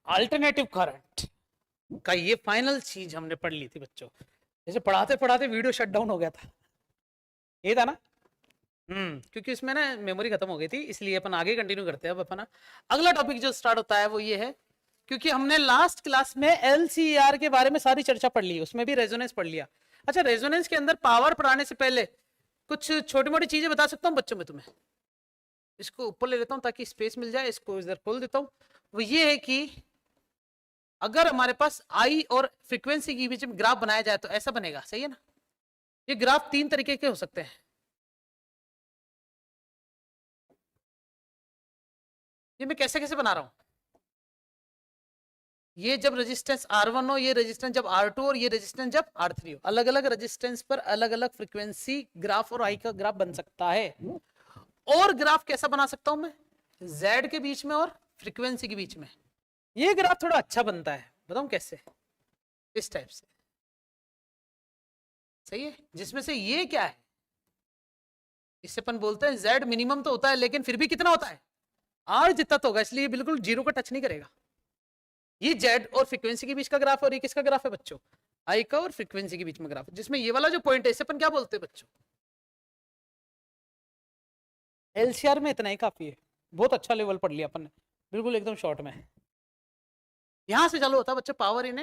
Alternative current का ये final चीज हमने पढ़ ली थी बच्चों। जैसे पढ़ाते पढ़ाते वीडियो शट डाउन हो गया था, ये था ना। क्योंकि इसमें ना मेमोरी खत्म हो गई थी, इसलिए अपन आगे कंटिन्यू करते हैं। अब अपना अगला टॉपिक जो स्टार्ट होता है वो ये है, क्योंकि हमने लास्ट क्लास में एलसीआर के बारे में सारी चर्चा पढ़ ली, उसमें भी रेजोनेंस पढ़ लिया। अच्छा, रेजोनेंस के अंदर पावर पढ़ाने से पहले कुछ छोटी मोटी चीजें बता सकता हूँ बच्चों में तुम्हें। इसको ऊपर ले लेता हूँ ताकि स्पेस मिल जाए, इसको इधर खोल देता हूँ। वो ये है कि अगर हमारे पास आई और फ्रीक्वेंसी के बीच में ग्राफ बनाया जाए तो ऐसा बनेगा, सही है ना। ये ग्राफ तीन तरीके के हो सकते हैं। ये मैं कैसे कैसे बना रहा हूं, ये जब रेजिस्टेंस R1 हो, ये रेजिस्टेंस जब R2 और ये रेजिस्टेंस जब R3 हो, अलग अलग रेजिस्टेंस पर अलग अलग फ्रीक्वेंसी ग्राफ और आई का ग्राफ बन सकता है। और ग्राफ कैसा बना सकता हूं मैं, Z के बीच में और फ्रीक्वेंसी के बीच में। ये ग्राफ थोड़ा अच्छा बनता है, बताऊं कैसे, इस टाइप से, सही है। जिसमें से ये क्या है, इससे अपन बोलते हैं Z मिनिमम तो होता है, लेकिन फिर भी कितना होता है, R जितना तो होगा, इसलिए बिल्कुल जीरो का टच नहीं करेगा। ये जेड और फ्रीक्वेंसी के बीच का ग्राफ, और ये किसका ग्राफ है बच्चों, आई का और फ्रीक्वेंसी के बीच में ग्राफ, जिसमें ये वाला जो पॉइंट है इसे अपन क्या बोलते हैं बच्चों, एलसीआर में इतना ही काफी है। बहुत अच्छा लेवल पढ़ लिया अपन ने, बिल्कुल एकदम शॉर्ट में। यहां से चालू होता है बच्चों पावर इन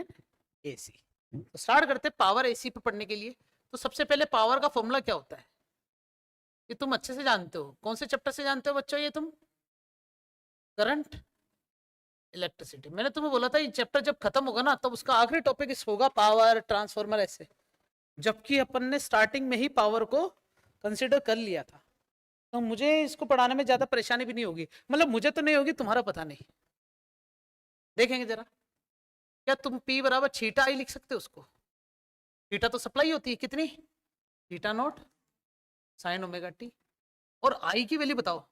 एसी। तो स्टार्ट करते पावर एसी पे पढ़ने के लिए। तो सबसे पहले पावर का फॉर्मूला क्या होता है, ये तुम अच्छे से जानते हो। कौन से चैप्टर से जानते हो बच्चों ये तुम, करंट इलेक्ट्रिसिटी। मैंने तुम्हें बोला था ये चैप्टर जब खत्म होगा ना तब उसका आखिरी टॉपिक इस होगा पावर ट्रांसफॉर्मर ऐसे, जबकि अपन ने स्टार्टिंग में ही पावर को कंसीडर कर लिया था। तो मुझे इसको पढ़ाने में ज्यादा परेशानी भी नहीं होगी, मतलब मुझे तो नहीं होगी, तुम्हारा पता नहीं। देखेंगे जरा, क्या तुम P बराबर छीटा आई लिख सकते हो उसको। थीटा तो सप्लाई होती है कितनी, theta naught sign omega t. और आई की वैल्यू बताओ,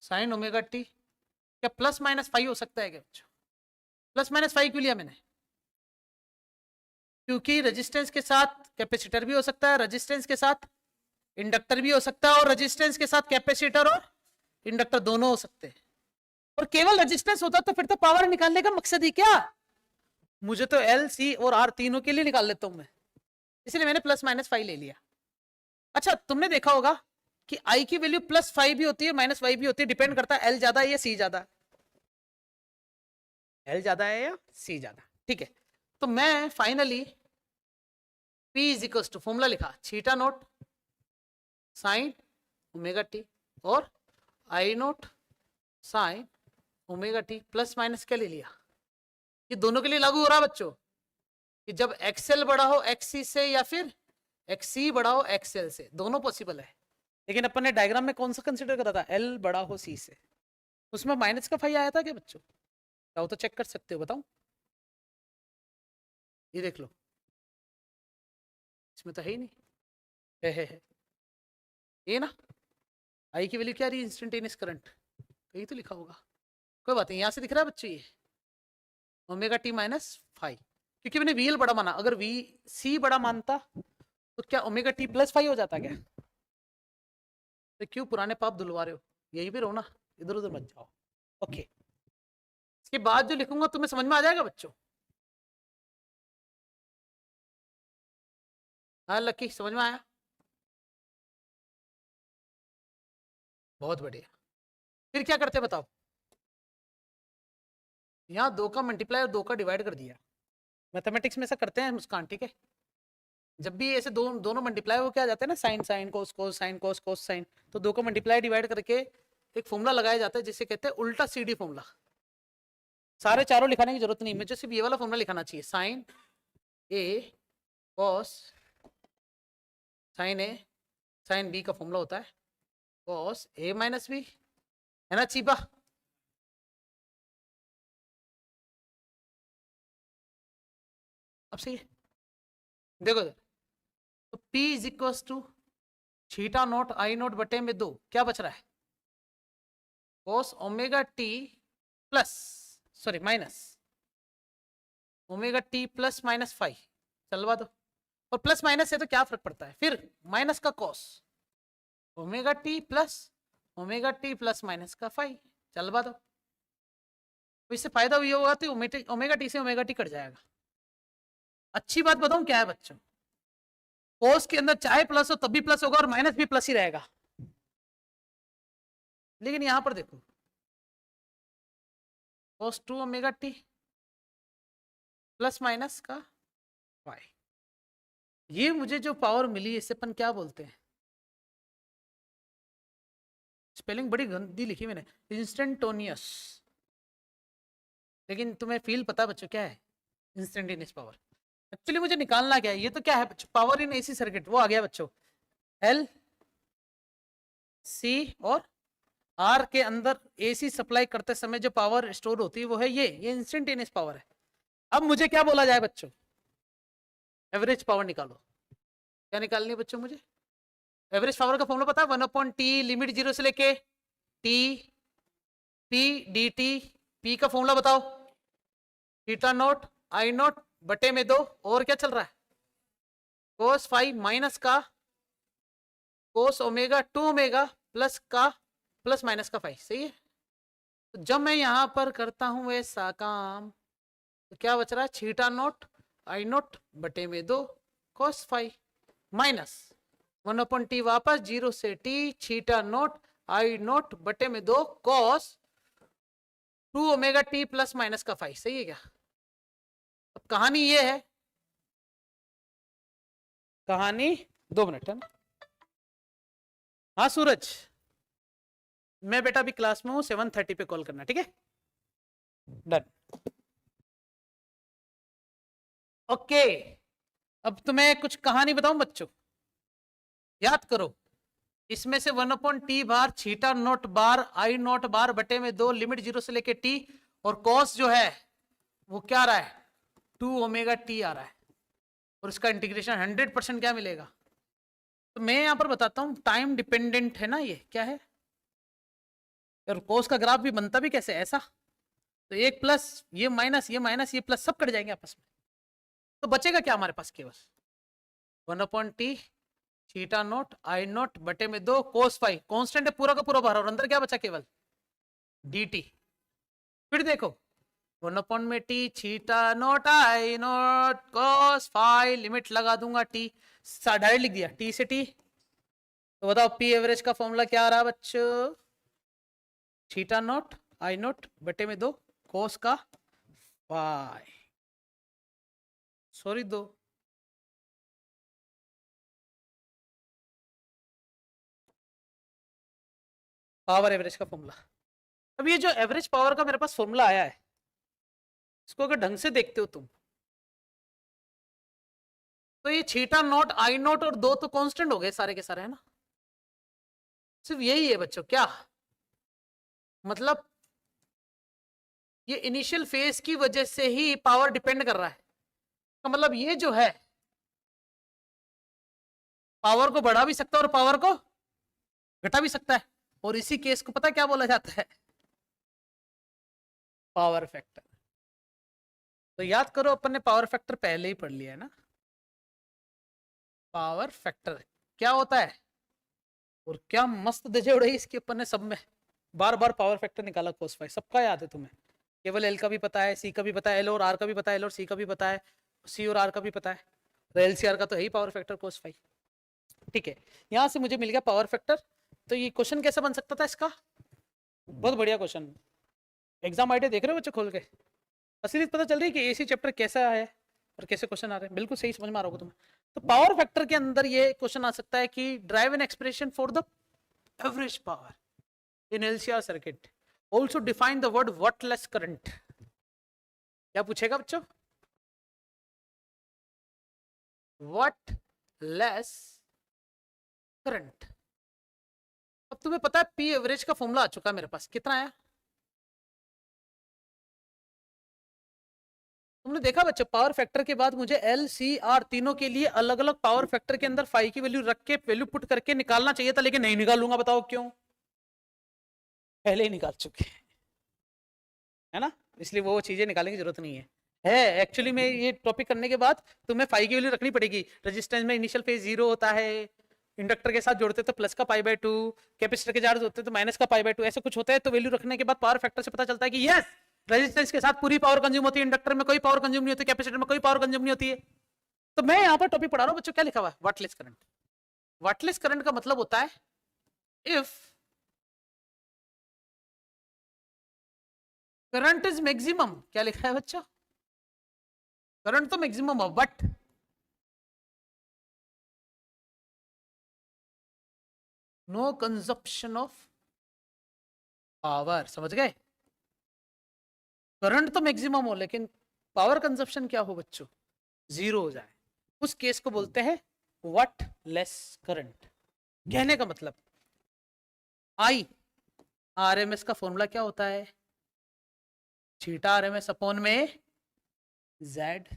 साइन ओमेगा टी। क्या प्लस माइनस फाइव हो सकता है क्या बच्चों, प्लस माइनस फाइव क्यों लिया मैंने, क्योंकि रेजिस्टेंस के साथ कैपेसिटर भी हो सकता है, रेजिस्टेंस के साथ इंडक्टर भी हो सकता है, और रेजिस्टेंस के साथ कैपेसिटर और इंडक्टर दोनों हो सकते हैं। और केवल रेजिस्टेंस होता तो फिर तो पावर निकालने का मकसद ही क्या, मुझे तो एल सी और आर तीनों के लिए निकाल लेता हूं मैं, इसलिए मैंने प्लस माइनस फाइव ले लिया। अच्छा, तुमने देखा होगा कि आई की वैल्यू प्लस फाइव भी होती है माइनस फाइव भी होती है, डिपेंड करता है एल ज्यादा है या सी ज्यादा, एल ज्यादा है या सी ज्यादा। ठीक है, तो मैं finally P is equal to formula लिखा, theta nought sine omega t और I nought sine omega T plus minus क्या ले लिया। ये दोनों के लिए लागू हो रहा है बच्चों, कि जब एक्सएल बड़ा हो एक्सी से या फिर एक्सी बड़ा हो एक्सएल से, दोनों पॉसिबल है। लेकिन अपन ने डायग्राम में कौन सा कंसीडर करा था, एल बड़ा हो सी से। उसमें माइनस का फाइव आया था क्या बच्चों, चाहो तो चेक कर सकते हो, बताऊं। ये देख लो, इसमें तो है ही नहीं, है। ये ना, आई की वैल्यू क्या रही, इंस्टेंटेनियस करंट कहीं तो लिखा होगा, कोई बात नहीं, यहां से दिख रहा है बच्चों ये ओमेगा टी माइनस फाइव, क्योंकि मैंने वीएल बड़ा माना। अगर वी सी बड़ा मानता तो क्या ओमेगा टी प्लस फाइव हो जाता क्या, तो क्यों पुराने पाप धुलवा रहे हो, यही पे रहो ना, इधर उधर मत जाओ। ओके, इसके बाद जो लिखूंगा तुम्हें समझ में आ जाएगा बच्चों। हाँ लकी, समझ में आया, बहुत बढ़िया। फिर क्या करते बताओ, यहाँ दो का मल्टीप्लाई और दो का डिवाइड कर दिया। मैथमेटिक्स में ऐसा करते हैं मुस्कान, ठीक है। जब भी ऐसे दोनों मल्टीप्लाई हो क्या जाते हैं ना, sine sine cos cos sine cos cos sine, तो दो को मल्टीप्लाई डिवाइड करके एक फॉर्मूला लगाया जाता है जिसे कहते हैं उल्टा सीडी फॉर्मूला। सारे चारों लिखाने की जरूरत नहीं, मुझे सिर्फ ये वाला फॉर्मूला लिखाना चाहिए, साइन ए कॉस साइन ए साइन बी का फॉर्मूला होता है कॉस ए माइनस बी, है ना चीपा। अब सही है, देखो तो P is equal to theta naught I naught बटे में दो, क्या बच रहा है, cos omega T plus sorry minus omega T plus minus five, चलवा दो। और प्लस माइनस है तो क्या फर्क पड़ता है, फिर माइनस का cos omega T plus minus का फाइव, चलवा दो। तो इससे फायदा ये होगा तो ओमेगा टी से ओमेगा टी कट जाएगा। अच्छी बात बताऊं क्या है बच्चों, कोस के अंदर चाहे प्लस हो तब भी प्लस होगा और माइनस भी प्लस ही रहेगा। लेकिन यहां पर देखो कोस 2 ओमेगा टी प्लस माइनस का वाई, ये मुझे जो पावर मिली इसे अपन क्या बोलते हैं, स्पेलिंग बड़ी गंदी लिखी मैंने, इंस्टेंटोनियस। लेकिन तुम्हें फील पता बच्चों क्या है इंस्टेंटेनियस पावर? एक्चुअली मुझे निकालना क्या है, ये तो क्या है बच्चों, पावर इन एसी सर्किट, वो आ गया बच्चों एल सी और आर के अंदर एसी सप्लाई करते समय जो पावर स्टोर होती है वो है ये इंस्टेंटेनियस पावर है। अब मुझे क्या बोला जाए बच्चों, एवरेज पावर निकालो। क्या निकालनी है बच्चों मुझे? एवरेज पावर का फॉर्मूला पता है, 1/t लिमिट 0 से लेके T P D T. P का फॉर्मूला बताओ, थीटा नॉट आई नॉट बटे में 2, और क्या चल रहा है कोस फाइव माइनस का कोस ओमेगा 2 ओमेगा प्लस का प्लस माइनस का फाइव। सही है। तो जब मैं यहां पर करता हूं ऐसा काम तो क्या बच रहा है, थीटा नॉट आई नॉट बटे में 2 कोस फाइव माइनस 1/t वापस 0 से t theta not I not बटे में 2 cos 2 omega T plus minus का 5। सही है क्या? अब कहानी ये है, कहानी 2 मिनट है ना। हाँ सूरज, मैं बेटा अभी क्लास में हूँ, 7:30 पे कॉल करना, ठीक है? डन। ओके, अब तुम्हें कुछ कहानी बताऊं बच्चों, याद करो। इसमें से 1/t बार थीटा नॉट बार आई नॉट बार बटे में 2 लिमिट 0 से लेके t, और कॉस जो है वो क्या आ रहा है 2 ओमेगा टी आ रहा है, और इसका इंटीग्रेशन 100% क्या मिलेगा। तो मैं यहां पर बताता हूं, टाइम डिपेंडेंट है ना, ये क्या है, और कोस का ग्राफ भी बनता भी कैसे, ऐसा। तो एक प्लस ये माइनस ये प्लस सब कट जाएंगे आपस में, तो बचेगा क्या हमारे पास, केवल 1/t theta not I not बटे में 2 कोस फाइव, कांस्टेंट है पूरा का पूरा बाहर, और अंदर क्या बचा केवल dt। फिर देखो 1 में t theta not I not cos five, limit लगा दूंगा t, डायरेक्ट लिख दिया t से t। तो बताओ p एवरेज का फॉर्मूला क्या आ रहा है बच्चों, थीटा नॉट आई नॉट बटे में 2 कोस का फाइव, सॉरी 2, पावर एवरेज का फॉर्मूला। अब ये जो एवरेज पावर का मेरे पास फॉर्मूला आया है, इसको अगर ढंग से देखते हो तुम, तो ये थीटा नॉट आई नॉट और 2 तो कांस्टेंट हो गए सारे के सारे, है ना। सिर्फ यही है बच्चों, क्या मतलब ये इनिशियल फेज की वजह से ही पावर डिपेंड कर रहा है। तो मतलब ये जो है पावर को बढ़ा भी सकता है और पावर को घटा भी सकता है, और इसी केस को पता क्या बोला जाता है, पावर फैक्टर। तो याद करो अपन ने पावर फैक्टर पहले ही पढ़ लिया है ना। पावर फैक्टर क्या होता है, और क्या मस्त दजे उड़ाई इसके अपन ने सब में, बार बार पावर फैक्टर निकाला कोस फाइव, सबका याद है तुम्हें, केवल एल का भी पता है, सी का भी पता है, एल और आर का भी पता है, एल और सी का भी पता है, सी और आर का भी पता है, एल सी आर का तो है ही पावर फैक्टर कोस फाइव। ठीक है, यहां से मुझे मिल गया पावर फैक्टर। तो ये क्वेश्चन कैसे बन सकता था इसका, बहुत बढ़िया क्वेश्चन, एग्जाम आइडिया देख रहे हो बच्चे खोल के, असली पता चल रही है कि एसी चैप्टर कैसा है और कैसे क्वेश्चन आ रहे हैं, बिल्कुल सही समझ में आ रहा होगा तुम्हें। तो पावर फैक्टर के अंदर ये क्वेश्चन आ सकता है कि derive an expression for the average power in LCR circuit, also define the word wattless current. क्या पूछेगा बच्चों, व्हाटलेस करंट। अब तुम्हें पता है पी एवरेज का फॉर्मूला आ चुका है मेरे पास, कितना आया तुमने देखा बच्चों, पावर फैक्टर के बाद मुझे एल सी आर तीनों के लिए अलग अलग पावर फैक्टर के अंदर फाई की वैल्यू रख के वैल्यू पुट करके निकालना चाहिए था, लेकिन नहीं निकालूंगा, बताओ क्यों, पहले ही निकाल चुके है ना, इसलिए वो चीजें निकालने की जरूरत नहीं है एक्चुअली में ये टॉपिक करने के बाद तुम्हें फाई की वैल्यू रखनी पड़ेगी। रेजिस्टेंस में इनिशियल फेज 0 होता है, इंडक्टर के साथ जोड़ते तो प्लस का π/2, कैपेसिटर के चार्ज होते तो माइनस का π/2, ऐसे कुछ होता है। तो वैल्यू रखने के बाद पावर फैक्टर से पता चलता है कि यस रेजिस्टेंस के साथ पूरी पावर कंज्यूम होती है, इंडक्टर में कोई पावर कंज्यूम नहीं होती, कैपेसिटर में कोई पावर कंज्यूम नहीं होती है। तो मैं यहाँ पर टॉपिक पढ़ा रहा हूँ बच्चों, क्या लिखा हुआ है, वाटलेस करंट। वाटलेस करंट का मतलब होता है इफ करंट इज मैक्सिमम, क्या लिखा है बच्चों, करंट तो मैक्सिमम हो but no consumption of power. समझ गए, करंट तो मैक्सिमम हो लेकिन पावर कंजप्शन क्या हो बच्चों, जीरो हो जाए, उस केस को बोलते हैं वाटलेस करंट। कहने का मतलब आई आरएमएस का फॉर्मूला क्या होता है, थीटा आरएमएस अपॉन में जेड।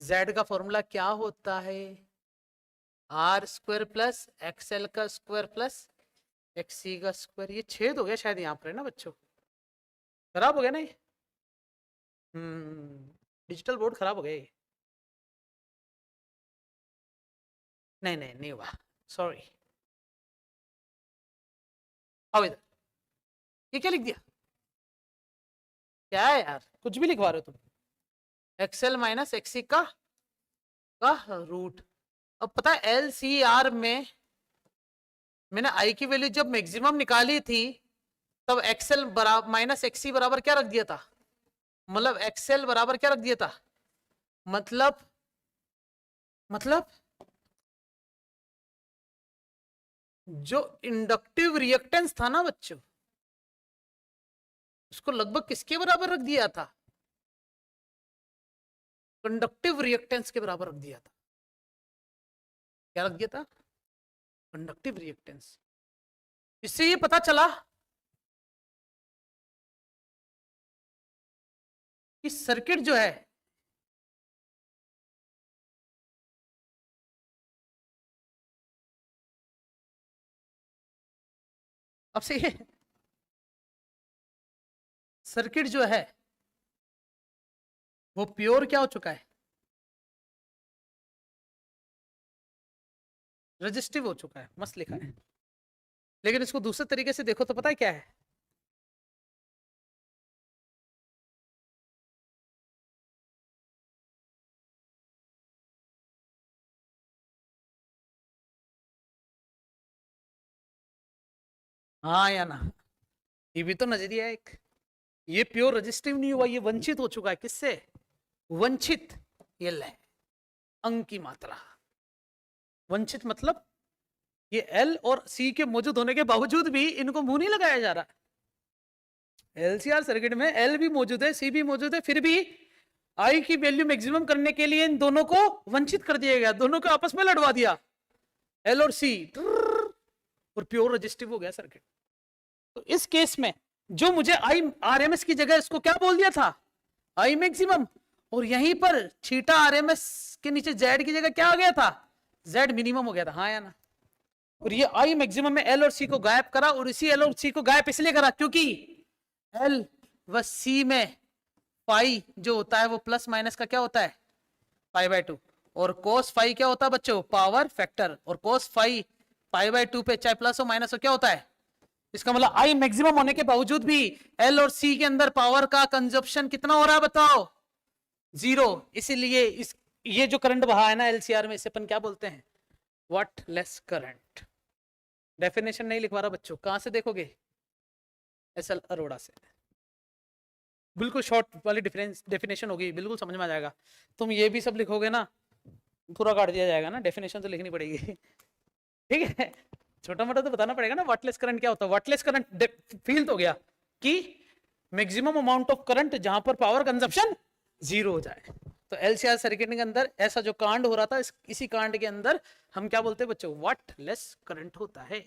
जेड का फॉर्मूला क्या होता है, आर स्क्वायर प्लस एक्सएल का स्क्वायर प्लस एक्सी का स्क्वायर। ये छेद हो गया शायद यहाँ पर है ना बच्चों, खराब हो गया ना ये, डिजिटल बोर्ड खराब हो गया ये। नहीं नहीं नहीं हुआ, सॉरी। आओ इधर, ये क्या लिख दिया, क्या है यार, कुछ भी लिखवा रहे हो तुम, एक्सएल माइनस एक्सी का रूट। अब पता है एल सी आर में मैंने आई की वैल्यू जब मैक्सिमम निकाली थी तब एक्सएल बराबर माइनस एक्सी बराबर क्या रख दिया था, मतलब एक्सएल बराबर क्या रख दिया था, मतलब जो इंडक्टिव रिएक्टेंस था ना बच्चों, उसको लगभग किसके बराबर रख दिया था, कंडक्टिव रिएक्टेंस के बराबर रख दिया था। क्या रख दिया था, कंडक्टिव रिएक्टेंस। इससे ये पता चला कि सर्किट जो है अब से ये सर्किट जो है वो प्योर क्या हो चुका है, रेजिस्टिव हो चुका है। मस्त लिखा है, लेकिन इसको दूसरे तरीके से देखो तो पता है क्या है, हाँ या ना, ये भी तो नजरिया है एक। ये प्योर रेजिस्टिव नहीं हुआ, ये वंचित हो चुका है, किससे, वंचित, ये ले अंक की मात्रा, वंचित मतलब ये एल और सी के मौजूद होने के बावजूद भी इनको मुंह नहीं लगाया जा रहा। एलसीआर सर्किट में एल भी मौजूद है, सी भी मौजूद है, फिर भी आई की वैल्यू मैक्सिमम करने के लिए इन दोनों को वंचित कर दिया गया, दोनों को आपस में लड़वा दिया, एल और सी, और प्योर रेजिस्टिव हो गया सर्किट। तो इस केस में जो मुझे आई आरएमएस की जगह इसको क्या बोल दिया था, आई मैक्सिमम, और यहीं पर थीटा आरएमएस के नीचे जेड की जगह क्या आ गया था, जेड मिनिमम हो गया था, हाँ या ना। और ये आई मैक्सिमम में एल और सी को गायब करा, और इसी एल और सी को गायब इसलिए करा क्योंकि एल व सी में पाई जो होता है वो प्लस माइनस का क्या होता है, पाई बाय 2, और कोस फाई क्या होता है बच्चों, पावर फैक्टर, और कोस फाई पाई बाय 2 पे चाहे प्लस हो माइनस हो क्या होता है। इसका मतलब आई मैक्सिमम होने के बावजूद भी एल और सी के अंदर पावर का कंजप्शन कितना हो रहा है बताओ, जीरो। इसीलिए इस ये जो करंट बहा है ना एलसीआर में, इसे अपन क्या बोलते हैं, वाटलेस करंट। डेफिनेशन नहीं लिखवा रहा बच्चों, कहां से देखोगे, एसएल अरोड़ा से, बिल्कुल शॉर्ट वाली डेफिनेशन होगी, बिल्कुल समझ में आ जाएगा। तुम ये भी सब लिखोगे ना पूरा काट दिया जाएगा ना, डेफिनेशन तो लिखनी पड़ेगी ठीक है, छोटा मोटा तो बताना पड़ेगा ना वाटलेस करंट क्या होता है। वाटलेस करंट फील तो गया कि मैक्सिमम अमाउंट ऑफ करंट जहां पर पावर कंजप्शन जीरो हो जाए। तो एलसीआर सर्किट के अंदर ऐसा जो कांड हो रहा था, इसी कांड के अंदर हम क्या बोलते हैं बच्चों, वाटलेस करंट होता है।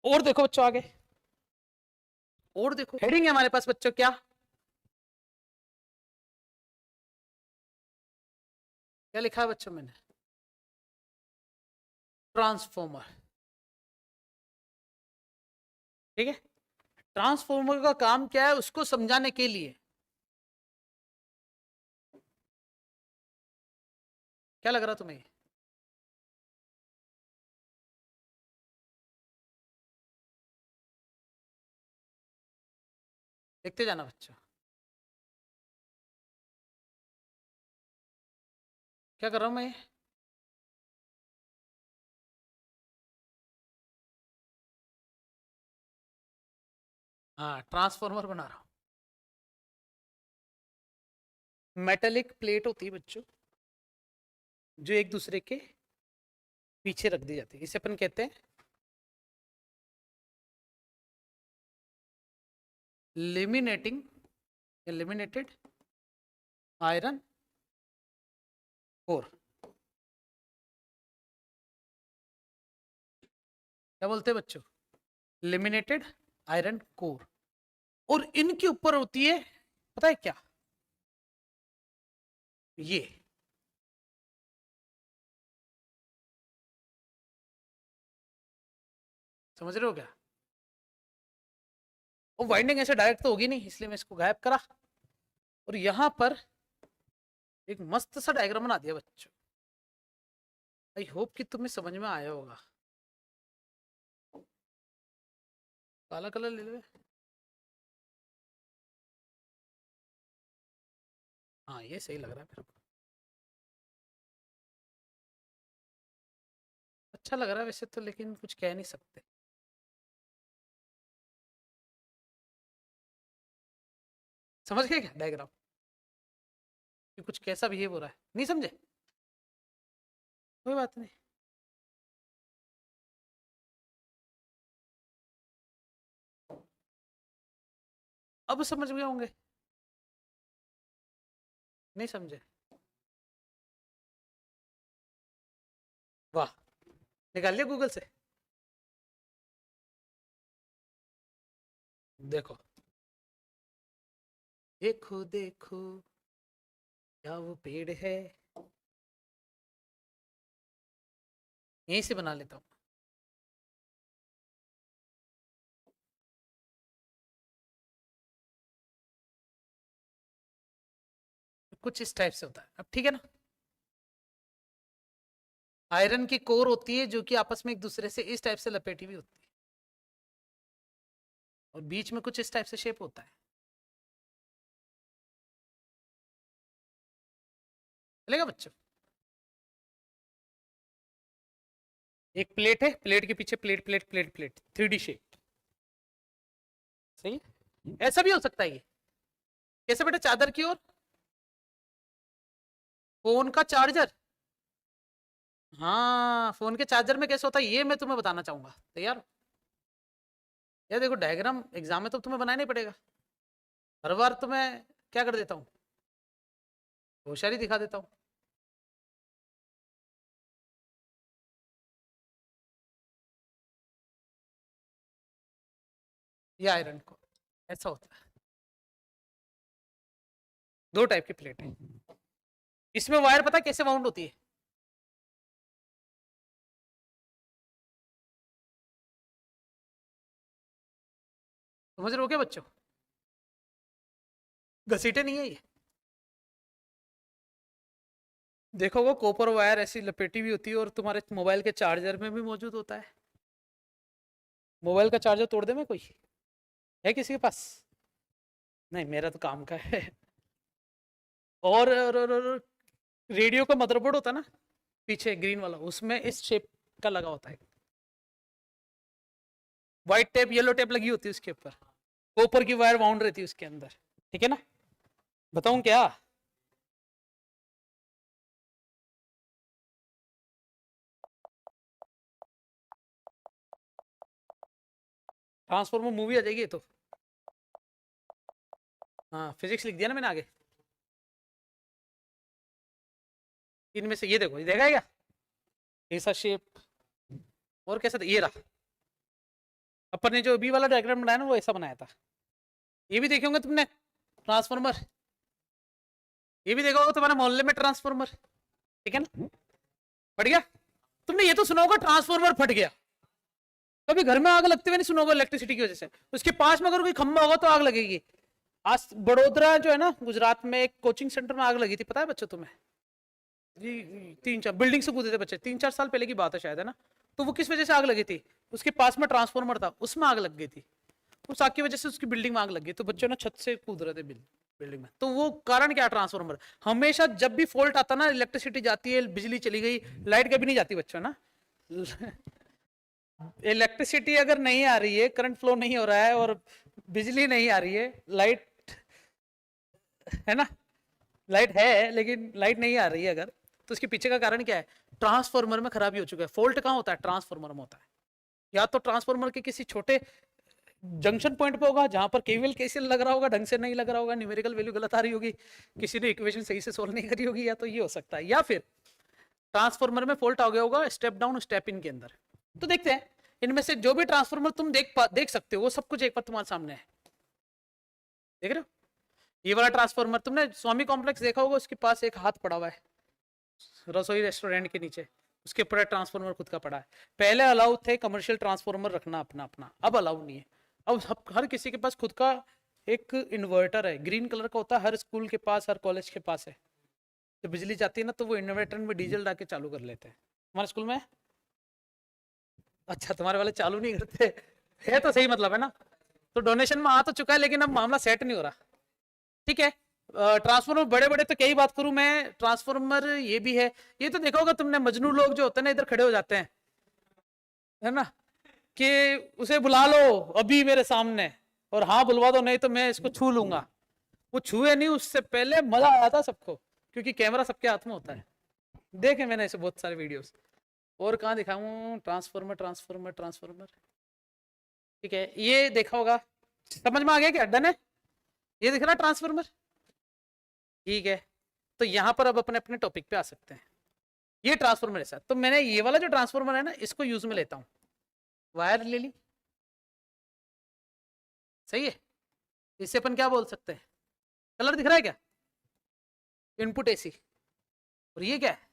और देखो बच्चों आगे, और देखो हेडिंग है हमारे पास बच्चों क्या क्या लिखा है बच्चों मैंने, ट्रांसफॉर्मर। ठीक है, ट्रांसफॉर्मर का काम क्या है उसको समझाने के लिए क्या लग रहा तुम्हें, लिखते जाना बच्चों। क्या कर रहा हूं मैं? हाँ, ट्रांसफॉर्मर बना रहा हूं। मेटेलिक प्लेट होती है बच्चों, जो एक दूसरे के पीछे रख दी जाती है, इसे अपन कहते हैं लेमिनेटिंग, लेमिनेटेड आयरन कोर। क्या बोलते हैं बच्चों? Laminated iron core. और इनके ऊपर होती है, पता है क्या? ये समझ रहे हो क्या? और वाइंडिंग ऐसे डायरेक्ट तो होगी नहीं, इसलिए मैं इसको गायब करा और यहां पर एक मस्त सा डायग्राम बना दिया बच्चों। आई होप कि तुम्हें समझ में आया होगा। काला कलर ले लो। हाँ, ये सही लग रहा है मेरे को, अच्छा लग रहा है वैसे तो, लेकिन कुछ कह नहीं सकते। समझ गए क्या डायग्राम कि कुछ कैसा बिहेव हो रहा है? नहीं समझे? कोई बात नहीं। अब समझ गए होंगे। नहीं समझे? वाह, निकाल लिया गूगल से। देखो देखो देखो, क्या वो पेड़ है? यहीं से बना लेता हूँ। कुछ इस टाइप से होता है। अब ठीक है ना? आयरन की कोर होती है जो कि आपस में एक दूसरे से इस टाइप से लपेटी हुई होती है, और बीच में कुछ इस टाइप से शेप होता है। चलेगा बच्चों? एक प्लेट है, प्लेट के पीछे plate plate plate plate, 3D shape. सही। ऐसा भी हो सकता है ये। कैसे बेटा? चादर की ओर फोन का चार्जर। हाँ, फोन के चार्जर में कैसे होता है ये मैं तुम्हें बताना चाहूंगा। तैयार? यार देखो, डायग्राम एग्जाम में तो तुम्हें बनाना ही पड़ेगा। हर बार तो मैं क्या कर देता हूँ, होशियारी दिखा देता हूँ। ये आयरन को ऐसा होता है। दो टाइप की प्लेट है। इसमें वायर पता कैसे वाउंड होती है? समझ रहे हो क्या बच्चों? घसीटे नहीं है ये। देखो, वो कॉपर वायर ऐसी लपेटी हुई होती है और तुम्हारे मोबाइल के चार्जर में भी मौजूद होता है। मोबाइल का चार्जर तोड़ दे मैं कोई? है किसी के पास? नहीं, मेरा तो काम का है। और रेडियो का मदरबोर्ड होता है ना पीछे ग्रीन वाला, उसमें इस शेप का लगा होता है। व्हाइट टेप येलो टेप लगी होती है उसके ऊपर, कॉपर की वायर वाउंड रहती है उसके अंदर। ठीक है ना? बताऊं क्या? ट्रांसफॉर्मर मूवी आ जाएगी ये तो। हाँ, फिजिक्स लिख दिया ना मैंने आगे। इनमें से ये देखो, ये देखा है क्या? ऐसा शेप। और कैसा था? ये रहा। अपन ने जो बी वाला डायग्राम बनाया ना, वो ऐसा बनाया था। ये भी देखे होंगे तुमने ट्रांसफॉर्मर। ये भी देखा होगा तुम्हारे मोहल्ले में ट्रांसफॉर्मर। ठीक है ना? फट गया। तुमने ये तो सुना होगा ट्रांसफॉर्मर फट गया। कभी घर में आग लगते हुए नहीं सुना होगा इलेक्ट्रिसिटी की वजह से। उसके पास में अगर कोई खंभा होगा तो आग लगेगी। आज बड़ोदरा जो है ना गुजरात में, एक कोचिंग सेंटर में आग लगी थी, पता है बच्चों तुम्हें? जी, 3-4 बिल्डिंग से कूदे थे बच्चे, 3-4 साल पहले की बात है शायद, है ना? तो वो किस वजह से आग लगी थी? उसके पास में ट्रांसफॉर्मर था, उसमें आग लग गई थी। उस आग की वजह से उसकी बिल्डिंग में आग लग गई, तो बच्चों ना छत से कूद रहे थे बिल्डिंग में। तो वो कारण क्या? ट्रांसफार्मर। हमेशा जब भी फॉल्ट आता ना, इलेक्ट्रिसिटी जाती है, बिजली चली गई, लाइट कभी नहीं जाती बच्चों ना। इलेक्ट्रिसिटी अगर नहीं आ रही है, करंट फ्लो नहीं हो रहा है और बिजली नहीं आ रही है, लाइट है ना, लाइट है लेकिन लाइट नहीं आ रही है अगर, तो उसके पीछे का कारण क्या है? ट्रांसफार्मर में खराबी हो चुका है। फॉल्ट कहाँ होता है? ट्रांसफार्मर में होता है। या तो ट्रांसफार्मर के किसी छोटे जंक्शन पॉइंट पे होगा जहां पर केवीएल केसीएल लग रहा होगा, ढंग से नहीं लग रहा होगा, न्यूमेरिकल वैल्यू गलत आ रही होगी, किसी ने इक्वेशन सही से सोल्व नहीं करी होगी, या तो ये हो सकता है, या फिर ट्रांसफार्मर में फॉल्ट आ गया होगा स्टेप डाउन स्टेप इन के अंदर। तो देखते हैं इनमें से जो भी ट्रांसफार्मर तुम देख सकते हो वो सब कुछ एक बार तुम्हारे सामने है। देख रहे हो? ये वाला ट्रांसफार्मर तुमने स्वामी कॉम्प्लेक्स देखा होगा, उसके पास एक हाथ पड़ा हुआ है रसोई रेस्टोरेंट के नीचे, उसके ऊपर ट्रांसफार्मर खुद का पड़ा है। पहले अलाउ थे कमर्शियल ट्रांसफार्मर रखना अपना अपना, अब अलाउ नहीं है। अब हर किसी के पास खुद का एक इन्वर्टर है, ग्रीन कलर का होता है, हर स्कूल के पास, हर कॉलेज के पास है। तो बिजली जाती है ना, तो वो इन्वर्टर में डीजल डाल के चालू कर लेते हैं। हमारे स्कूल में? अच्छा, तुम्हारे वाले चालू नहीं करते है तो सही, मतलब है ना। तो डोनेशन में आ तो चुका है, लेकिन अब मामला सेट नहीं हो रहा। ठीक है, ट्रांसफार्मर बड़े बड़े तो क्या ही बात करूं मैं, ट्रांसफार्मर ये भी है। ये तो देखा होगा तुमने, मजनू लोग जो होते हैं ना, इधर खड़े हो जाते हैं, है ना, कि उसे बुला लो अभी मेरे सामने, और हाँ बुलवा दो, नहीं तो मैं इसको छू लूंगा। वो छुए नहीं, उससे पहले मजा आया था सबको, क्योंकि कैमरा सबके हाथ में होता है। देखे मैंने ऐसे बहुत सारे वीडियोस। और कहाँ दिखाऊं? Transformer transformer transformer. ठीक है, ये देखा होगा, समझ में आ गया क्या? डन है, ये दिख रहा है ट्रांसफार्मर। ठीक है, तो यहां पर अब अपने अपने टॉपिक पे आ सकते हैं। ये ट्रांसफार्मर ऐसा, तो मैंने ये वाला जो ट्रांसफार्मर है ना, इसको यूज में लेता हूं। वायर ले ली, सही है। इससे अपन क्या बोल सकते हैं? कलर दिख रहा है क्या? Input AC. और ये क्या है?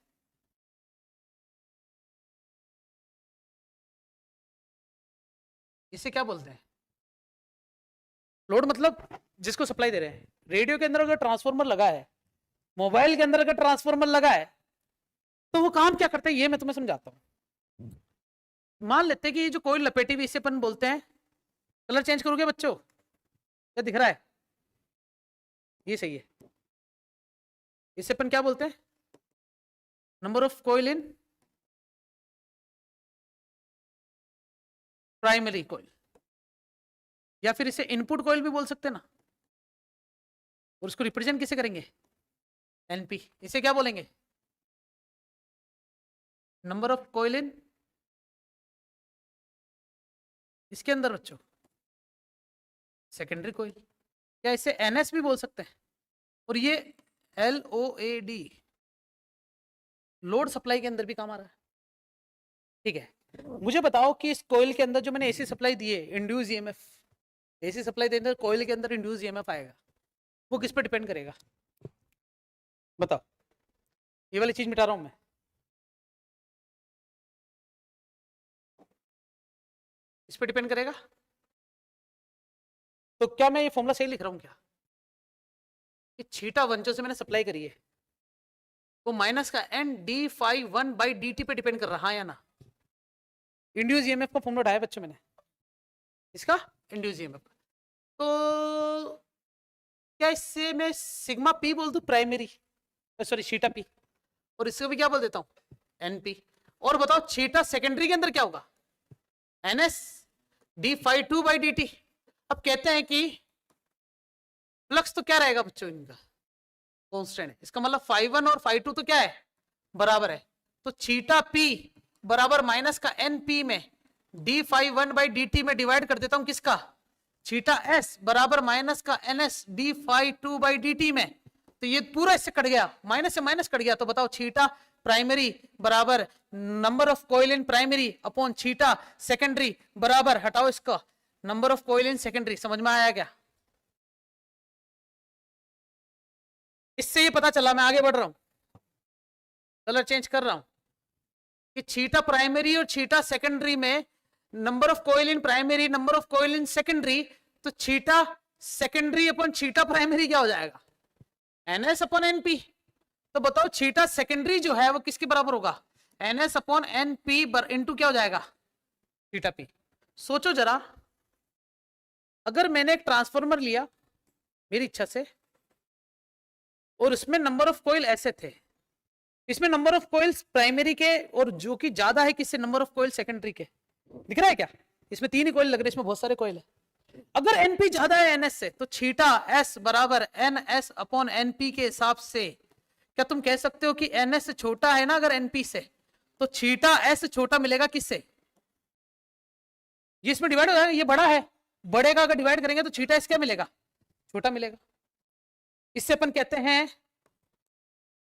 इसे क्या बोलते हैं? लोड, मतलब जिसको सप्लाई दे रहे हैं। रेडियो के अंदर अगर ट्रांसफार्मर लगा है, मोबाइल के अंदर अगर ट्रांसफार्मर लगा है, तो वो काम क्या करते हैं ये मैं तुम्हें समझाता हूं। मान लेते हैं कि ये जो कोई लपेटी हुई, इसे अपन बोलते हैं, कलर चेंज करोगे बच्चों? क्या दिख रहा है? ये सही है। इसे अपन क्या बोलते हैं? Number of coil in primary coil, या फिर इसे इनपुट कॉइल भी बोल सकते हैं ना। और उसको रिप्रेजेंट किसे करेंगे? एनपी। इसे क्या बोलेंगे? नंबर ऑफ कॉइल इन, इसके अंदर बच्चों सेकेंडरी कॉइल। क्या इसे एनएस भी बोल सकते हैं? और ये LOAD, लोड सप्लाई के अंदर भी काम आ रहा है। ठीक है, मुझे बताओ कि इस कॉइल के अंदर जो मैंने एसी सप्लाई दी है, इंड्यूस ईएमएफ, एसी सप्लाई देने कॉइल के अंदर इंड्यूस ईएमएफ आएगा, वो किस पे डिपेंड करेगा? बताओ, ये वाली चीज मिटा रहा हूं मैं। इस पे डिपेंड करेगा। तो क्या मैं ये फॉर्मूला सही लिख रहा हूं क्या? कि छीटा वन जो से मैंने सप्लाई करी है, वो माइनस का ND∅1/dt पे डिपेंड कर रहा है या ना? इंड्यूस ईएमएफ का फॉर्मूला उठाया बच्चों मैंने, इसका इंड्यूस ईएमएफ। तो क्या इससे मैं सिग्मा पी बोल दूं, प्राइमरी, सॉरी छीटा पी, और इसको भी क्या बोल देता हूं? एनपी। और बताओ छीटा सेकेंडरी के अंदर क्या होगा? NS d∅2/dt। अब कहते हैं कि फ्लक्स तो क्या रहेगा बच्चों इनका? कांस्टेंट है। इसका मतलब φ1 और φ2 तो क्या है? बराबर है। तो छीटा p बराबर माइनस का NP में d∅1/dt में डिवाइड कर देता हूं किसका? छीटा s बराबर माइनस का NS d∅2/dt में। तो ये पूरा इससे कट गया, माइनस से माइनस कट गया। तो बताओ छीटा प्राइमरी बराबर number of coil in primary upon छीटा सेकेंडरी बराबर, हटाओ इसका, number of coil in secondary. समझ में आया क्या? इससे ये पता चला, मैं आगे बढ़ रहा हूं, कलर चेंज कर रहा हूं, कि छीटा प्राइमरी और छीटा सेकेंडरी में number of coil in primary, number of coil in secondary, तो छीटा सेकेंडरी अपॉन छीटा प्राइमरी क्या हो जाएगा? NS upon NP। तो बताओ छीटा सेकेंडरी जो है वो किसके बराबर होगा? NS अपॉन NP इंटू क्या हो जाएगा? छीटा P। सोचो जरा, अगर मैंने एक ट्रांसफार्मर लिया मेरी इच्छा से और उसमें नंबर ऑफ कॉइल ऐसे थे, इसमें नंबर ऑफ कॉइल्स प्राइमरी के और जो कि ज्यादा है किससे, नंबर ऑफ कॉइल सेकेंडरी के, दिख रहा है क्या? इसमें 3 ही कॉइल लग रहे हैं, इसमें बहुत सारे कॉइल है। अगर एनपी ज्यादा है एनएस से तो छीटा एस बराबर एनएस अपॉन एनपी के हिसाब से, क्या तुम कह सकते हो कि एनएस छोटा है ना अगर एनपी से, तो छीटा एस छोटा मिलेगा किससे? ये इसमें डिवाइड हो जाएगा, ये बड़ा है, बड़े का अगर डिवाइड करेंगे तो छीटा एस क्या मिलेगा? छोटा मिलेगा। इससे अपन कहते हैं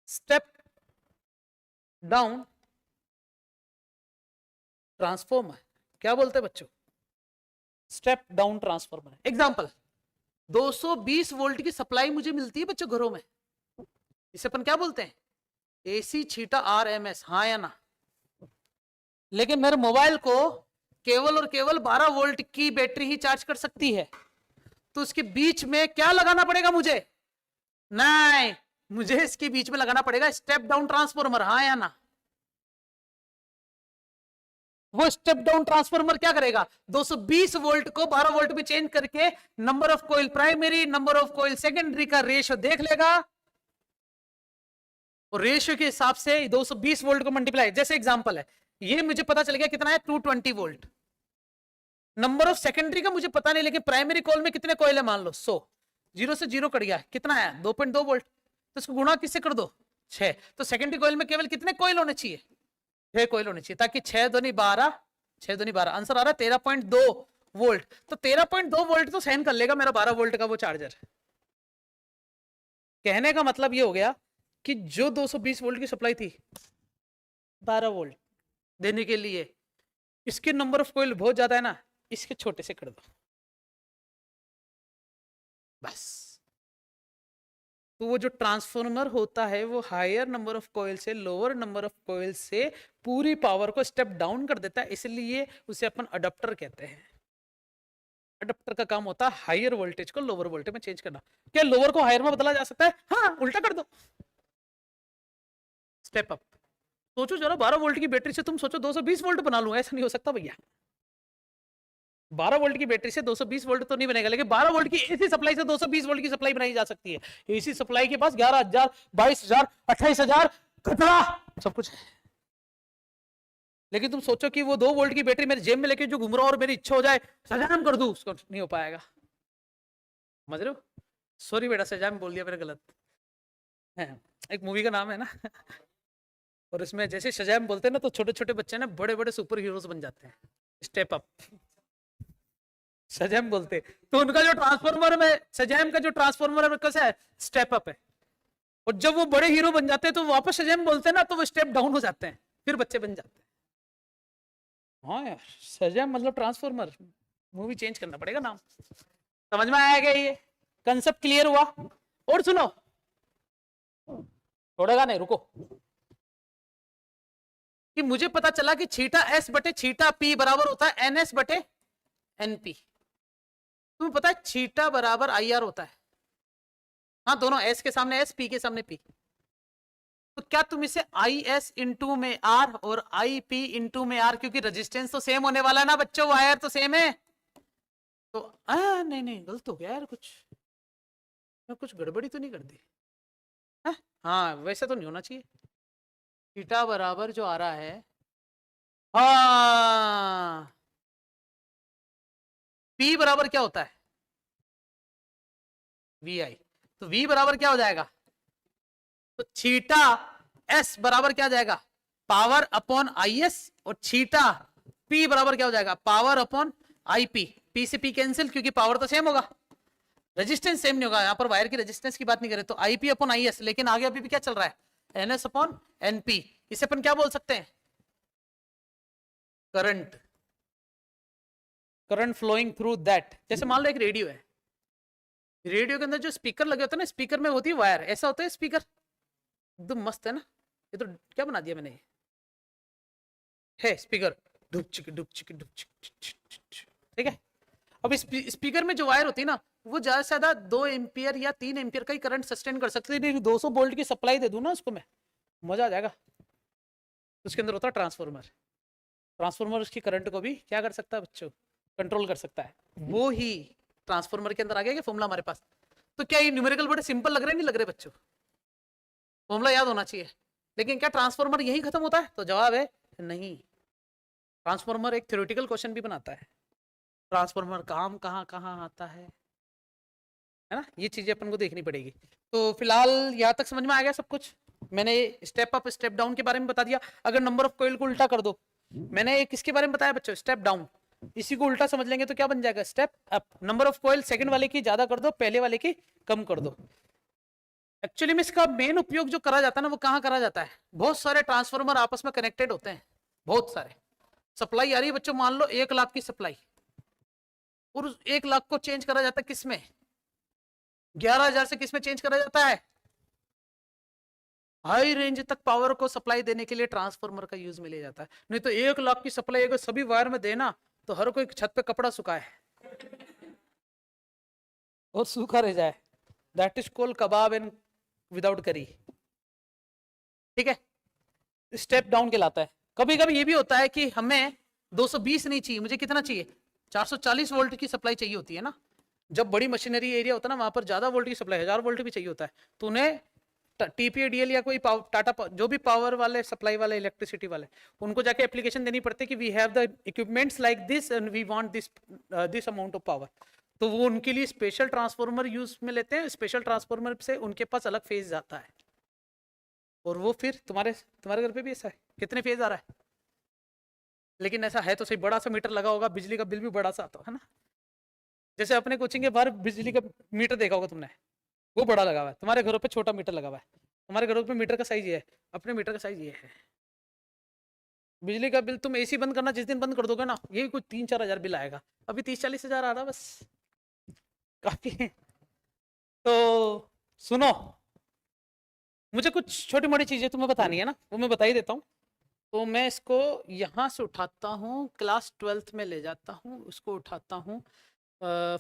स्टेप डाउन ट्रांसफॉर्मर। क्या बोलते हैं बच्चों? Step down transformer. Example, 220 volt की सप्लाई मुझे मिलती है बच्चों घरों में, इसे अपन क्या बोलते हैं? एसी छीटा आरएमएस, हाँ या ना? लेकिन मेरे मोबाइल को केवल और केवल 12 वोल्ट की बैटरी ही चार्ज कर सकती है, तो उसके बीच में क्या लगाना पड़ेगा मुझे? नहीं, मुझे इसके बीच में लगाना पड़ेगा स्टेप डाउन ट्रांसफॉर्मर, हाँ या ना? वो स्टेप डाउन ट्रांसफॉर्मर क्या करेगा? 220 वोल्ट को 12 वोल्ट में चेंज करके number of coil primary number of coil secondary का रेशियो देख लेगा और रेशियो के हिसाब से 220 वोल्ट को मल्टीप्लाई, जैसे एग्जांपल है ये मुझे पता चल गया कितना है 220 वोल्ट, नंबर ऑफ सेकेंडरी का मुझे पता नहीं, लेकिन प्राइमरी कॉइल में कितने कॉइल है मान लो 100, 0 से 0 कट गया, कितना है 2.2 वोल्ट, तो इसको गुणा किससे कर दो? 6। तो सेकेंडरी कॉइल में केवल कितने कॉइल होने चाहिए? 6 कॉइल होने चाहिए, ताकि 6 दूनी 12, 6 दूनी 12, आंसर आ रहा है 13.2 वोल्ट। तो 13.2 वोल्ट तो सहन कर लेगा मेरा 12 वोल्ट का वो चार्जर। कहने का मतलब ये हो गया कि जो 220 वोल्ट की सप्लाई थी 12 वोल्ट देने के लिए, इसके नंबर ऑफ कॉइल बहुत ज्यादा है ना, इसके छोटे से कर दो बस। तो वो जो ट्रांसफॉर्मर होता है वो हायर नंबर ऑफ कॉइल से लोअर नंबर ऑफ कॉइल से पूरी पावर को स्टेप डाउन कर देता है, इसलिए उसे अपन अडप्टर कहते हैं। अडप्टर का काम होता है हायर वोल्टेज को लोअर वोल्टेज में चेंज करना। क्या लोअर को हायर में बदला जा सकता है? हाँ, उल्टा कर दो, स्टेप अप। सोचो जरा 12 वोल्ट की बैटरी से तुम सोचो 220 वोल्ट बना लूं, ऐसा नहीं हो सकता भैया। 12 वोल्ट की बैटरी से 220 वोल्ट तो नहीं बनेगा, लेकिन 12 वोल्ट की एसी सप्लाई से 220 वोल्ट की सप्लाई बनाई जा सकती है। एसी सप्लाई के पास 11,000, 22,000, 28,000 खतरा सब कुछ है। लेकिन तुम सोचो कि वो 2 वोल्ट की बैटरी मेरे जेब में लेके जो घूम रहा हूं और मेरी इच्छा हो जाए सजाम कर दूं, उसको नहीं हो पाएगा। समझ रहे हो? सॉरी बेटा, सजाम बोल दिया मेरा, गलत है। एक मूवी का नाम है ना और इसमें जैसे शज़ैम बोलते हैं ना तो छोटे छोटे बच्चे ना बड़े बड़े सुपर हीरोज बन जाते हैं। स्टेप अप शज़ैम बोलते, तो उनका जो ट्रांसफॉर्मर में शज़ैम का जो ट्रांसफॉर्मर में कैसा है? स्टेप अप है। और जब वो बड़े हीरो बन जाते हैं तो वापस शज़ैम बोलते हैं ना तो वो स्टेप डाउन हो जाते हैं, फिर बच्चे बन जाते हैं। हाँ यार, शज़ैम मतलब ट्रांसफॉर्मर, मूवी चेंज करना पड़ेगा नाम। समझ में आएगा? ये कंसेप्ट क्लियर हुआ? और सुनो, छोड़ेगा नहीं, रुको। कि मुझे पता चला कि छीटा एस बटे छीटा पी बराबर होता है एन एस बटे एन पी। तुम्हें पता है छीटा बराबर आई आर होता है, हाँ दोनों एस के सामने एस, पी के सामने पी। तो क्या तुम इसे आई एस इंटू में आर और आई पी इंटू में आर, क्योंकि रेजिस्टेंस तो सेम होने वाला है ना बच्चों, वायर तो सेम है। तो नहीं नहीं गलत हो गया यार, कुछ गड़बड़ी तो नहीं कर दी? हाँ वैसे तो नहीं होना चाहिए। थीटा बराबर जो आ रहा है, हाँ P बराबर क्या होता है? वी आई। तो V बराबर क्या हो जाएगा? तो छीटा S बराबर क्या हो जाएगा? पावर अपॉन आई एस, और छीटा P बराबर क्या हो जाएगा? Power upon I P. P से P कैंसिल, क्योंकि पावर तो सेम होगा, रेजिस्टेंस सेम नहीं होगा। यहाँ पर वायर की रेजिस्टेंस की बात नहीं करें तो I P upon I S, लेकिन आगे अभी भी क्या चल रहा है? N S upon N P. इसे अपन क्या बोल सकते हैं? Current, current flowing through that. जैसे मान लो एक रेडियो है, रेडियो के अंदर जो स्पीकर लगे होते हैं ना, स्पीकर में होती है वायर, ऐसा होता है स्पीकर, एकदम मस्त है ना। ये तो क्या बना दिया मैंने, है स्पीकर, डुक चिक डुक चिक डुक चिक, ठीक है। अब इस स्पीकर में जो वायर होती है ना, वो ज्यादा से ज्यादा 2 एम्पियर या 3 एम्पियर का ही करंट सस्टेन कर सकती है। 200 वोल्ट की सप्लाई दे दूं ना उसको मैं, मजा आ जाएगा। उसके अंदर होता है ट्रांसफॉर्मर, ट्रांसफॉर्मर उसकी करंट को भी क्या कर सकता है बच्चों? कंट्रोल कर सकता है। वो ही ट्रांसफॉर्मर के अंदर आ गया क्या फॉर्मूला हमारे पास? तो क्या ये न्यूमेरिकल बड़े सिंपल लग रहे नहीं लग रहे बच्चों? फॉर्मूला याद होना चाहिए, लेकिन क्या ट्रांसफॉर्मर यही खत्म होता है? तो जवाब है नहीं। ट्रांसफॉर्मर एक थ्योरेटिकल क्वेश्चन भी बनाता है, ट्रांसफॉर्मर काम कहाँ कहाँ आता है ना, ये चीजें अपन को देखनी पड़ेगी। तो फिलहाल यहाँ तक समझ में आ गया सब कुछ? मैंने स्टेप अप स्टेप डाउन के बारे में बता दिया। अगर नंबर ऑफ कॉइल को उल्टा कर दो, मैंने किसके बारे में बताया बच्चों? Step down. इसी को उल्टा समझ लेंगे तो क्या बन जाएगा? Step up. Number of coil second वाले की ज्यादा कर दो, पहले वाले की कम कर दो। एक्चुअली में इसका मेन उपयोग जो करा जाता है ना, वो कहाँ करा जाता है? बहुत सारे ट्रांसफार्मर आपस में कनेक्टेड होते हैं, बहुत सारे। सप्लाई आ रही है बच्चों, मान लो 1 लाख की सप्लाई, और उस 1 लाख को चेंज करा जाता है किसमें? 11,000 से किसमें चेंज करा जाता है? हाई रेंज तक पावर को सप्लाई देने के लिए ट्रांसफार्मर का यूज में लिया जाता है। नहीं तो 1 लाख की सप्लाई अगर सभी वायर में देना तो हर कोई छत पे कपड़ा सुखाए और सूखा रह जाए। That is called kebab and without करी। ठीक है, स्टेप डाउन कहलाता है। कभी कभी ये भी होता है कि हमें 220 नहीं चाहिए, मुझे कितना चाहिए? 440 वोल्ट की सप्लाई चाहिए होती है ना। जब बड़ी मशीनरी एरिया होता है ना, वहां पर ज्यादा वोल्ट की सप्लाई, 1000 वोल्ट भी चाहिए होता है, तो उन्हें टीपीएडीएल या कोई टाटा जो भी पावर वाले सप्लाई वाले इलेक्ट्रिसिटी वाले, उनको जाके एप्लीकेशन देनी पड़ती है कि we have the equipments like this and we want this amount of power. तो वो उनके लिए स्पेशल ट्रांसफार्मर यूज में लेते हैं। स्पेशल ट्रांसफार्मर से उनके पास अलग फेज जाता है, और वो फिर तुम्हारे घर पे भी ऐसा है? कितने फेज आ रहा है? लेकिन ऐसा है तो सही, बड़ा सा मीटर लगा होगा, बिजली का बिल भी बड़ा सा आता है ना। जैसे अपने कोचिंग के बाहर बिजली का मीटर देखा होगा तुमने, वो बड़ा लगा हुआ है, तुम्हारे घरों पे छोटा मीटर लगा हुआ है। तुम्हारे घरों पे मीटर का साइज ये है, अपने मीटर का साइज ये है। बिजली का बिल तुम एसी बंद करना जिस दिन बंद कर दोगे ना, यही कुछ 3-4 हजार बिल आएगा। अभी 30-40 हजार आ रहा बस, काफी है। तो सुनो, मुझे कुछ छोटी मोटी चीजें तुम्हें बतानी है ना, वो मैं बता ही देता हूँ। तो मैं इसको यहाँ से उठाता हूँ, क्लास 12th में ले जाता हूँ, उसको उठाता हूँ,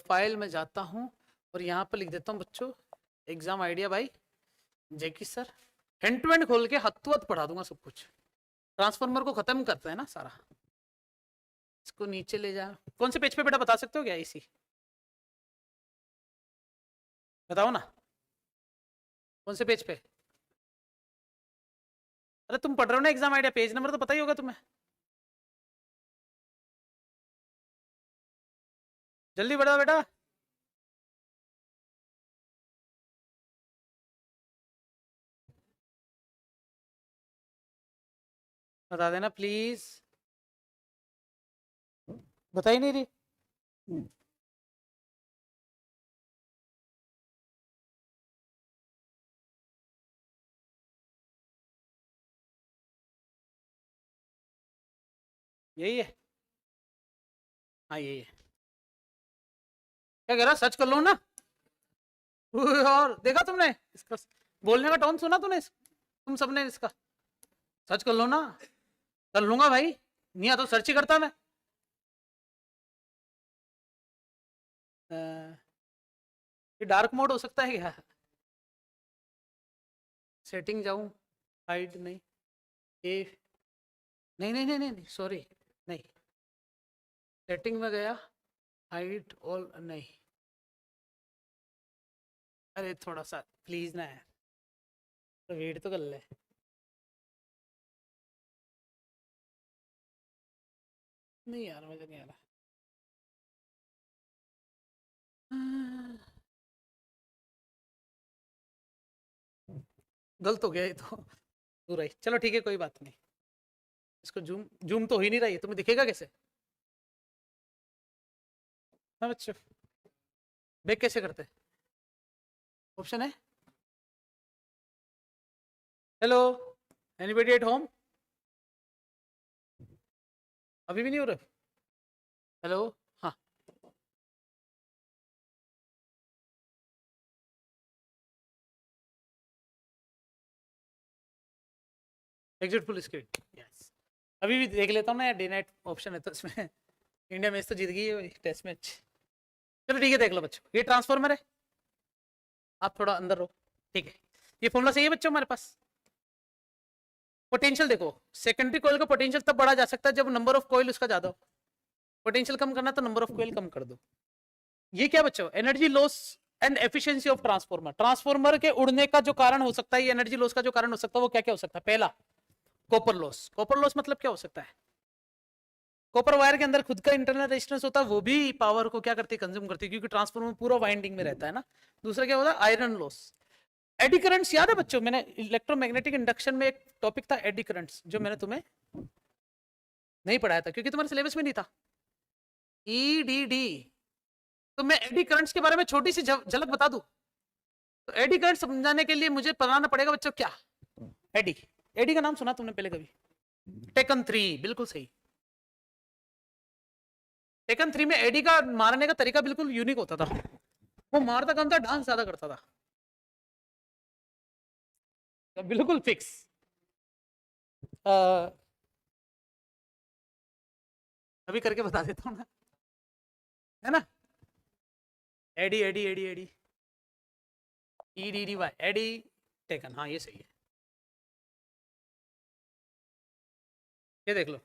फाइल में जाता हूँ, और यहाँ पर लिख देता हूँ बच्चों एग्जाम आइडिया बाई जेकी सर। हैंड टू हैंड खोल के हाथों हाथ पढ़ा दूंगा सब कुछ। ट्रांसफार्मर को खत्म करता है ना सारा। इसको नीचे ले जा, कौन से पेज पे बेटा बता सकते हो क्या? इसी बताओ ना, कौन से पेज पे? अरे तुम पढ़ रहे हो ना एग्जाम आइडिया, पेज नंबर तो पता ही होगा तुम्हें। जल्दी बढ़ा बेटा। बता देना प्लीज, बता ही नहीं रही। यही है, हाँ यही है। क्या कह रहा, सच कर लो ना। और देखा तुमने इसका बोलने का टोन सुना तूने तुम सबने इसका? सच कर लो ना। कर लूंगा भाई, नहीं तो सर्च ही करता मैं। ये डार्क मोड हो सकता है क्या? सेटिंग जाऊं, हाइड नहीं, ए नहीं नहीं नहीं नहीं सॉरी, नहीं सेटिंग में गया, हाइड ऑल नहीं। अरे थोड़ा सा प्लीज ना यार, तो वेट तो कर ले। नहीं यार मुझे नहीं आ रहा। गलत हो गया ये तो, पूरा ही। चलो ठीक है कोई बात नहीं। इसको जूम जूम तो हो ही नहीं रही है, तुम्हें दिखेगा कैसे? हाँ बच्चों, बैक कैसे करते हैं? ऑप्शन है हेलो, एनीबॉडी एट होम? अभी भी नहीं हो रहा? हेलो, हाँ एग्जिट फुल स्क्रीन, यस। अभी भी देख लेता हूँ ना यार, डे नाइट ऑप्शन है तो इसमें इंडिया मैच तो जीत गई है टेस्ट मैच। चलो ठीक है देख लो बच्चों, ये ट्रांसफॉर्मर है, आप थोड़ा अंदर रहो। ठीक है, ये फॉर्मूला सही है बच्चों हमारे पास। पोटेंशियल देखो, सेकेंडरी कॉइल का पोटेंशियल तब बढ़ा जा सकता है जब नंबर ऑफ कॉइल उसका ज्यादा हो। पोटेंशियल कम करना तो नंबर ऑफ कॉइल कम कर दो। ये क्या बच्चों, energy loss and efficiency of transformer. Transformer के उड़ने का जो कारण हो सकता है, ये एनर्जी लॉस का जो कारण हो सकता है, वो क्या क्या हो सकता है? पहला, कॉपर लॉस। कॉपर लॉस मतलब क्या हो सकता है? कॉपर वायर के अंदर खुद का इंटरनल रेजिस्टेंस होता है, वो भी पावर को क्या करती है? कंज्यूम करती है, क्योंकि ट्रांसफॉर्मर पूरा वाइंडिंग में रहता है ना। दूसरा क्या होता है? Iron loss. एडी करंट्स याद है बच्चों? मैंने इलेक्ट्रोमैग्नेटिक इंडक्शन में एक टॉपिक था एडी करंट्स, जो मैंने तुम्हें नहीं पढ़ाया था क्योंकि तुम्हारे सिलेबस में नहीं था। ईडीडी। तो मैं एडी करंट्स के बारे में छोटी सी झलक बता दूं। तो एडी करंट समझाने के लिए मुझे बताना पड़ेगा बच्चों क्या एडी। एडी का नाम सुना तुमने पहले कभी? टेकन 3, बिल्कुल सही। टेकन 3 में एडी का मारने का तरीका बिल्कुल यूनिक होता था। वो मारता कम था, डांस ज्यादा करता था। तो बिल्कुल फिक्स। अभी करके बता देता हूँ ना, है ना? एडी एडी एडी एडी ईडी वाई, एडी टेकन। हाँ ये सही है, ये देख लो।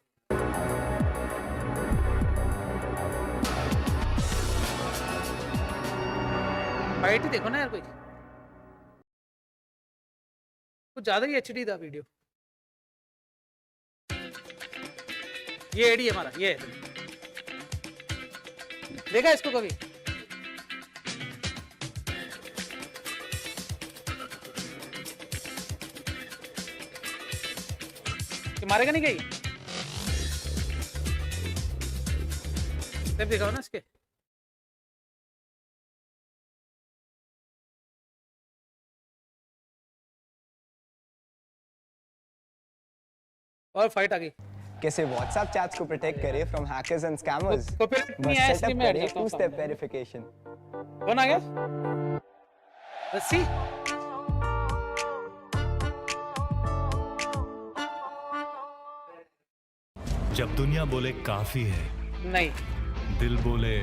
फाइट ही देखो ना यार, कोई कुछ ज्यादा ही एचडी था वीडियो। ये एडी हमारा, ये देखा इसको कभी? कि मारेगा नहीं कहीं? दिखाओ ना इसके। और फाइट आ गई। कैसे व्हाट्सएप चैट्स को प्रोटेक्ट करे फ्रॉम हैकर्स एंड स्कैमर्स? नहीं है इसलिए मैं ऐड करता हूं। Two step verification. कौन आ गया? Let's see. जब दुनिया बोले काफी है, नहीं, दिल बोले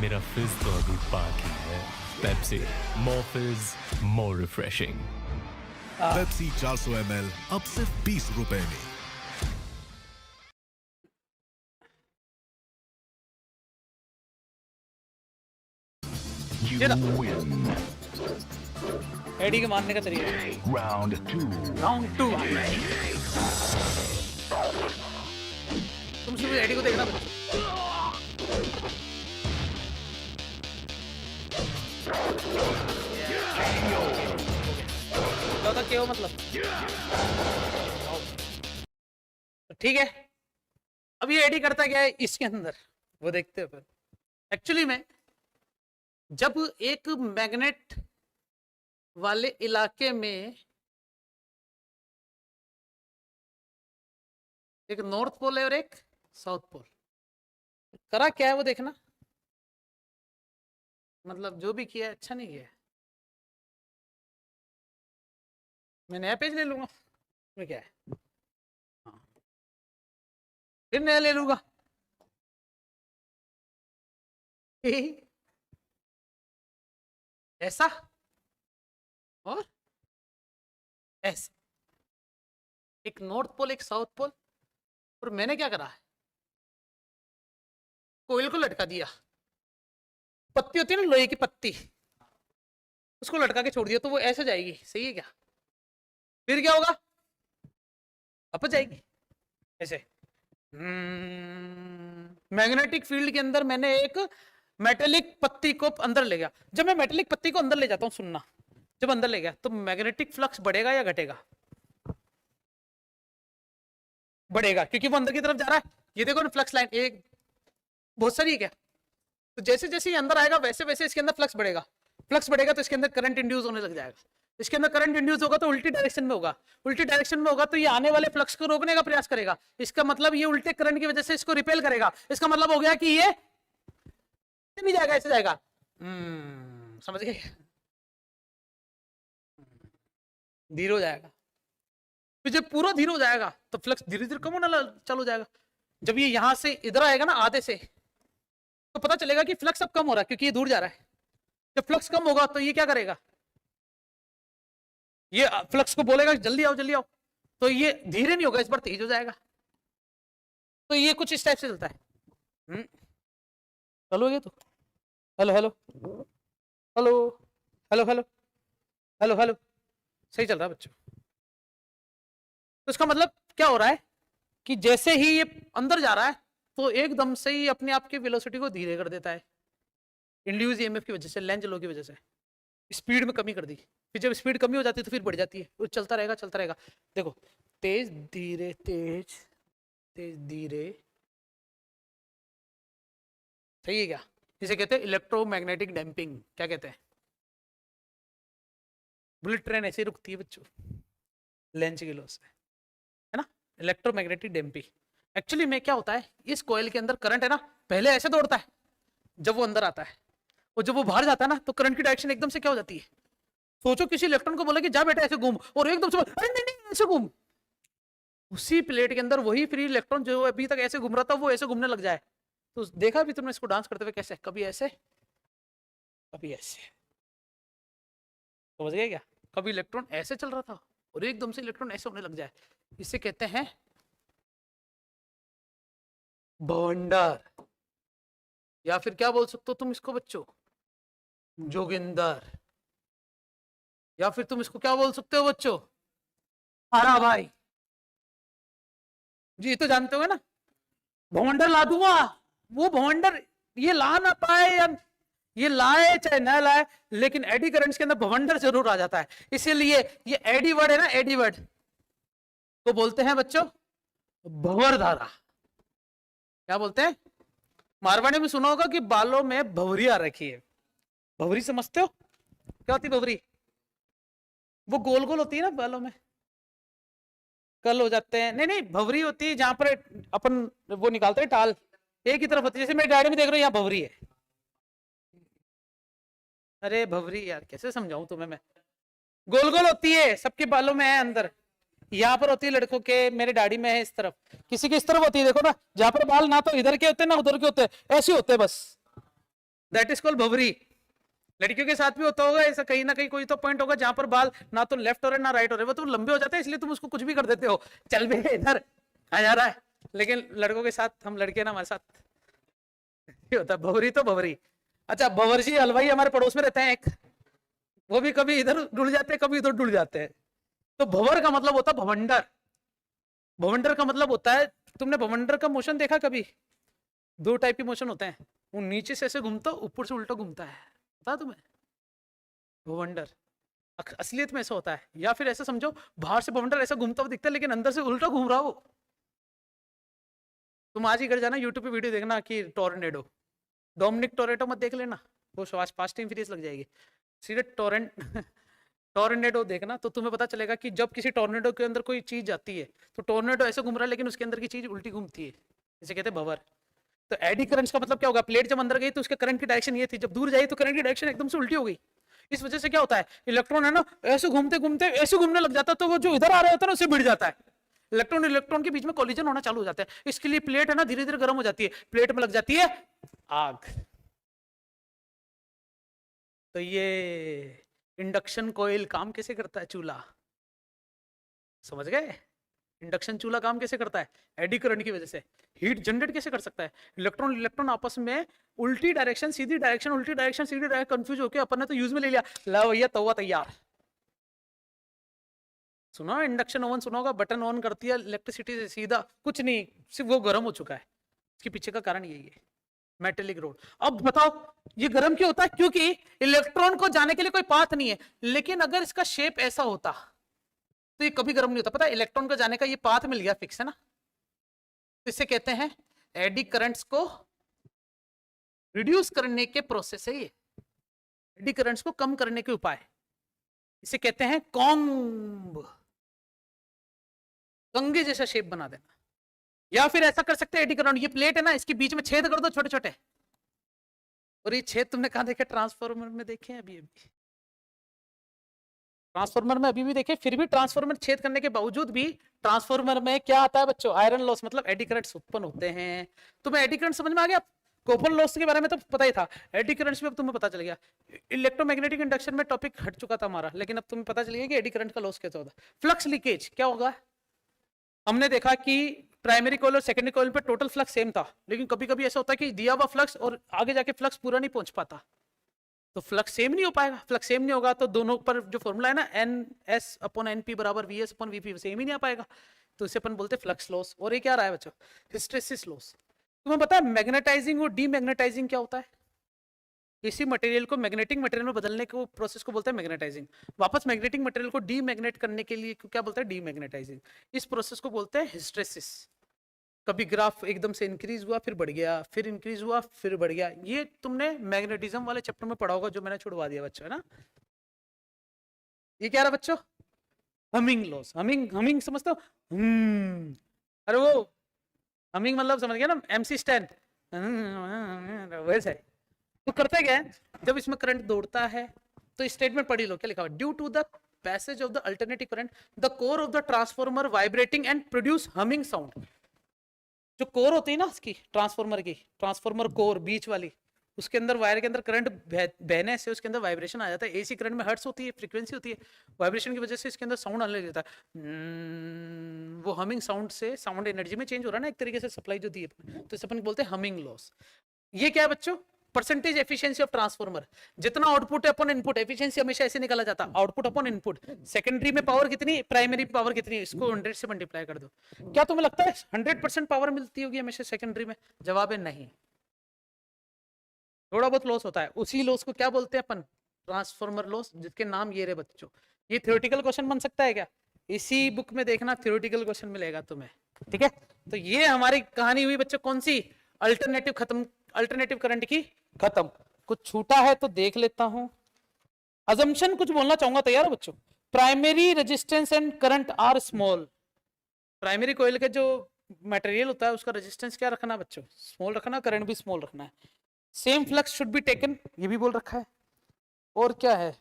मेरा फिज तो अभी बाकी है। पेप्सी, मोर फिज, मोर रिफ्रेशिंग। पेप्सी 400 ml अब सिर्फ 20 रुपए में। एडी के मारने का तरीका। राउंड 2। राउंड 2। तुम सिर्फ एडी को देखना। ज्यादा क्या हो मतलब? ठीक है, अब ये एडी करता क्या है इसके अंदर, वो देखते हैं फिर। एक्चुअली में जब एक मैग्नेट वाले इलाके में एक नॉर्थ पोल है और एक साउथ पोल, करा क्या है वो देखना। मतलब जो भी किया है अच्छा नहीं किया है। मैं नया पेज ले लूंगा, मैं क्या है, हाँ, फिर नया ले लूंगा। ऐसा और ऐसा, एक नॉर्थ पोल एक साउथ पोल। और मैंने क्या करा है, कोयल को लटका दिया। पत्ती होती है ना लोहे की पत्ती, उसको लटका के छोड़ दिया तो वो ऐसे जाएगी। सही है क्या? फिर क्या होगा? वापस जाएगी ऐसे। मैग्नेटिक फील्ड के अंदर मैंने एक मेटेलिक पत्ती को अंदर ले गया। जब मैं मेटेलिक पत्ती को अंदर ले जाता हूं, सुनना, जब अंदर ले गया तो मैग्नेटिक फ्लक्स बढ़ेगा या घटेगा? बढ़ेगा, क्योंकि वो अंदर की तरफ जा रहा है। ये देखो ना फ्लक्स लाइन, एक बहुत सारी है क्या? तो जैसे जैसे ये अंदर आएगा वैसे वैसे इसके अंदर फ्लक्स बढ़ेगा। फ्लक्स बढ़ेगा तो इसके अंदर करंट इंड्यूस होने लग जाएगा। इसके अंदर करंट इंड्यूस होगा तो उल्टी डायरेक्शन में होगा। उल्टी डायरेक्शन में होगा तो ये आने वाले फ्लक्स को रोकने का प्रयास करेगा। इसका मतलब ये उल्टे करंट की वजह से इसको रिपेल करेगा। इसका मतलब हो गया कि ये नहीं जाएगा, ऐसे जाएगा। समझ गए? धीरे हो जाएगा। तो जब पूरा धीरे हो जाएगा तो फ्लक्स धीरे धीरे कम होना चालू हो जाएगा। जब ये यहां से इधर आएगा ना आधे से, तो पता चलेगा कि फ्लक्स अब कम हो रहा है क्योंकि ये दूर जा रहा है। जब फ्लक्स कम होगा तो ये क्या करेगा, ये फ्लक्स को बोलेगा जल्दी आओ जल्दी आओ, तो ये धीरे नहीं होगा, इस बार तेज हो जाएगा। तो ये कुछ इस टाइप से चलता है। चलो ये तो hello hello hello hello hello hello hello, सही चल रहा है बच्चों। तो इसका मतलब क्या हो रहा है कि जैसे ही ये अंदर जा रहा है तो एकदम से ही अपने आप की वेलोसिटी को धीरे कर देता है, इंड्यूस ईएमएफ की वजह से, लेंज लॉ की वजह से स्पीड में कमी कर दी। फिर जब स्पीड कमी हो जाती है तो फिर बढ़ जाती है, वो चलता रहेगा चलता रहेगा। देखो, तेज धीरे तेज तेज धीरे, सही है क्या? इसे कहते हैं इलेक्ट्रोमैग्नेटिक डैम्पिंग। क्या कहते हैं? बुलेट ट्रेन ऐसे ही रुकती है बच्चों, लेंज के लॉ से, है ना, इलेक्ट्रोमैग्नेटिक डैम्पिंग। एक्चुअली में क्या होता है, इस कॉइल के अंदर करंट है ना, पहले ऐसे दौड़ता है जब वो अंदर आता है, और जब वो बाहर जाता है ना तो करंट की डायरेक्शन एकदम से क्या हो जाती है। सोचो किसी इलेक्ट्रॉन को बोला कि जा बेटा ऐसे घूम, और एकदम से अरे नहीं नहीं ऐसे घूम, उसी प्लेट के अंदर वही फ्री इलेक्ट्रॉन जो अभी तक ऐसे घूम रहा था वो ऐसे घूमने लग जाए। तो देखा भी तुमने इसको डांस करते हुए कैसे, कभी ऐसे कभी ऐसे, समझ गए क्या? कभी इलेक्ट्रॉन ऐसे चल रहा था और एकदम से इलेक्ट्रॉन ऐसे होने लग जाए, इसे कहते हैं बवंडर, या फिर क्या बोल सकते हो तुम इसको बच्चों, जोगिंदर, या फिर तुम इसको क्या बोल सकते हो बच्चों, हरा भाई जी, तो जानते हो ना। भवंडर ला दूंगा, वो भवंडर ये ला ना पाए या ये लाए चाहे ना लाए, लेकिन एडी करंट्स के अंदर भवंडर जरूर आ जाता है। इसीलिए ये एडी वर्ड है ना, एडी वर्ड को बोलते हैं बच्चों भंवर धारा। क्या बोलते हैं? मारवाड़ी में सुना होगा कि बालों में भंवरी आ रखी है। भंवरी समझते हो क्या होती है भंवरी? वो गोल गोल होती है ना बालों में, कल हो जाते हैं। नहीं नहीं, भंवरी होती है जहां पर अपन वो निकालते हैं टाल, एक ही तरफ होती है। जैसे मेरी डायरी में देख रहे हो यहाँ भंवरी है। अरे भंवरी यार कैसे समझाऊं तुम्हें मैं, गोल गोल होती है, सबके बालों में है अंदर। यहाँ पर होती है लड़कों के, मेरे दाढ़ी में है इस तरफ, किसी की इस तरफ होती है, देखो ना, जहां पर बाल ना तो इधर के होते हैं ना उधर के होते हैं, ऐसे होते हैं बस, दैट इज कॉल्ड भंवरी। लड़कियों के साथ भी होता होगा ऐसा, कहीं ना कहीं कोई तो पॉइंट होगा जहां पर बाल ना तो लेफ्ट हो रहे ना राइट हो रहे, वो तो लंबे हो जाते हैं, इसलिए तुम उसको कुछ भी कर देते हो, चल बे इधर आ जा रहा है। लेकिन लड़कों के साथ, हम लड़के ना, हमारे साथ ये होता है भंवरी तो भंवरी। अच्छा, भंवरजी हलवाई हमारे पड़ोस में रहते हैं एक, वो भी कभी इधर डुल जाते हैं कभी इधर डुल जाते हैं। तो भंवर का मतलब होता है भवंडर। भवंडर का मतलब होता है, तुमने भवंडर का मोशन देखा कभी? दो टाइप के मोशन होते हैं, वो नीचे से ऐसे घूमता ऊपर से उल्टा घूमता है, पता तुम्हें? भवंडर असलियत में ऐसा होता है। या फिर ऐसा समझो, बाहर से भवंडर ऐसा घूमता हुआ दिखता है लेकिन अंदर से उल्टा घूम रहा हो। तुम आज ही कर जाना यूट्यूब पे वीडियो देखना कि टोर्नेडो, डोमिनिक टोरेटो मत देख लेना, वो फास्ट टाइम फ्रीज लग जाएगी, सीधे टोर्नेडो देखना तो तुम्हें पता चलेगा कि जब किसी टोर्नेडो के अंदर कोई चीज जाती है तो टोर्नेडो ऐसे घूम रहा है लेकिन उसके अंदर की चीज उल्टी घूमती है, इसे कहते हैं भंवर। तो एडी करंट्स का मतलब क्या होगा? प्लेट जब अंदर गई तो उसके करंट की डायरेक्शन ये थी, जब दूर जाई तो करंट की डायरेक्शन एकदम से उल्टी हो गई। इस वजह से क्या होता है, इलेक्ट्रॉन है ना ऐसे घूमते घूमते ऐसे घूमने लग जाता है, तो वो जो इधर आ रहा होता है ना उससे भिड़ जाता है, इलेक्ट्रॉन इलेक्ट्रॉन के बीच में कोलिजन होना चालू हो जाता है। इसके लिए प्लेट है ना धीरे धीरे गर्म हो जाती है, प्लेट में लग जाती है आग। तो ये इंडक्शन कॉइल काम कैसे करता है, चूल्हा, समझ गए? इंडक्शन चूल्हा काम कैसे करता है? एडी करंट की वजह से हीट जनरेट कैसे कर सकता है? इलेक्ट्रॉन इलेक्ट्रॉन आपस में उल्टी डायरेक्शन सीधी डायरेक्शन उल्टी डायरेक्शन सीधी डायरेक्शन कंफ्यूज होकर अपन ने तो यूज में ले लिया, ला भैया तवा तैयार। सुना इंडक्शन ओवन सुना होगा, बटन ऑन करती है इलेक्ट्रिसिटी से सीधा, कुछ नहीं, सिर्फ वो गर्म हो चुका है। इसके पीछे का कारण यही है, मेटेलिक रोड। अब बताओ ये गर्म क्यों होता है? क्योंकि इलेक्ट्रॉन को जाने के लिए कोई पाथ नहीं है, लेकिन अगर इसका शेप ऐसा होता तो ये कभी गर्म नहीं होता। पता है, इलेक्ट्रॉन को जाने का ये पाथ मिल गया फिक्स, है ना, तो इसे कहते हैं एडी करंट्स को रिड्यूस करने के प्रोसेस है ये, एडी करंट्स को कम करने के उपाय, इसे कहते हैं कॉम्ब, कंगे जैसा शेप बना देना। या फिर ऐसा कर सकते हैं एडी करंट, ये प्लेट है ना इसके बीच में छेद कर दो छोटे छोटे, और ये छेद तुमने कहां देखे? ट्रांसफार्मर में देखे अभी अभी, ट्रांसफार्मर में अभी भी देखे, फिर भी ट्रांसफार्मर छेद करने के बावजूद भी ट्रांसफार्मर में क्या आता है बच्चों? आयरन लॉस, मतलब एडी करंट्स उत्पन्न होते हैं। तुम्हें एडी करंट समझ में आ गया? कॉपर लॉस के बारे में तो पता ही था, एडी करंट्स में अब तुम्हें पता चल गया। इलेक्ट्रोमैग्नेटिक इंडक्शन में टॉपिक हट चुका था हमारा, लेकिन अब तुम्हें पता चल गया कि एडी करंट का लॉस कैसे होता है। फ्लक्स लीकेज क्या होगा? हमने देखा कि प्राइमरी कॉइल और सेकेंडरी कॉइल पे टोटल फ्लक्स सेम था, लेकिन कभी कभी ऐसा होता है कि दिया हुआ फ्लक्स और आगे जाके फ्लक्स पूरा नहीं पहुंच पाता, तो फ्लक्स सेम नहीं हो पाएगा। फ्लक्स सेम नहीं होगा तो दोनों पर जो फॉर्मूला है ना NS/NP बराबर VS/VP सेम ही नहीं आ पाएगा, तो इसे अपन बोलते हैं फ्लक्स लॉस। और ये क्या रहा है बच्चों, हिस्टैरिसीस लॉस। तुम्हें पता है मैग्नेटाइजिंग और डीमैग्नेटाइजिंग क्या होता है? किसी मटेरियल को मैग्नेटिक मटेरियल में बदलने को प्रोसेस को बोलते हैं मैग्नेटाइजिंग। वापस मैग्नेटिक मटेरियल को डीमैग्नेट करने के लिए क्या बोलते हैं? डीमैग्नेटाइजिंग। इस प्रोसेस को बोलते हैं हिस्टैरिसीस। कभी ग्राफ एकदम से इंक्रीज हुआ फिर बढ़ गया, फिर इंक्रीज हुआ फिर बढ़ गया। ये तुमने मैग्नेटिज्म वाले चैप्टर में पढ़ा होगा जो मैंने छुड़वा दिया बच्चों, है ना। ये क्या रहा बच्चों? Humming loss. हमिंग समझते हो? अरे वो हमिंग मतलब समझ गया ना, MC स्टैन वैसे। तो करता क्या है, जब इसमें करंट दौड़ता है तो स्टेटमेंट पढ़ी लो, क्या लिखा हुआ? Due to the passage of the alternative current the core of the transformer vibrating and produce humming sound. जो कोर होती है ना उसकी ट्रांसफॉर्मर की, ट्रांसफॉर्मर कोर बीच वाली, उसके अंदर वायर के अंदर करंट बहने से उसके अंदर वाइब्रेशन आ जाता है। AC करंट में हर्ट्ज होती है, फ्रीक्वेंसी होती है, वाइब्रेशन की वजह से इसके अंदर साउंड आने लग जाता है। वो हमिंग साउंड से साउंड एनर्जी में चेंज हो रहा है ना एक तरीके से, सप्लाई जो दी है, तो इसे अपन बोलते हैं हमिंग लॉस। ये क्या है बच्चों? Percentage efficiency of transformer. जितना आउटपुट है अपन इनपुट, एफिशिएंसी हमेशा ऐसे निकाला जाता है, आउटपुट अपन इनपुट। सेकेंडरी में पावर कितनी, प्राइमरी पावर कितनी, इसको 100 से मल्टीप्लाई कर दो। क्या तुम्हें लगता है 100% पावर मिलती होगी हमेशा सेकेंडरी में? जवाब है नहीं, थोड़ा बहुत लॉस होता है। उसी लॉस को क्या बोलते हैं अपन? ट्रांसफॉर्मर लॉस, जिसके नाम ये रहे बच्चों। ये थ्योरेटिकल क्वेश्चन बन सकता है क्या? इसी बुक में देखना, थ्योरेटिकल क्वेश्चन मिलेगा तुम्हें, ठीक है। तो ये हमारी कहानी हुई बच्चों, कौन सी? अल्टरनेटिव खत्म, अल्टरनेटिव करंट की खत्म। कुछ छूटा है तो देख लेता हूं। अजम्पशन कुछ बोलना चाहूंगा, तैयार हो बच्चों? Primary resistance and current are small. Primary coil के जो मटेरियल होता है उसका रेजिस्टेंस क्या रखना बच्चों? स्मॉल रखना, करंट भी स्मॉल रखना है। Same flux should be taken, ये भी बोल रखा है। और क्या है?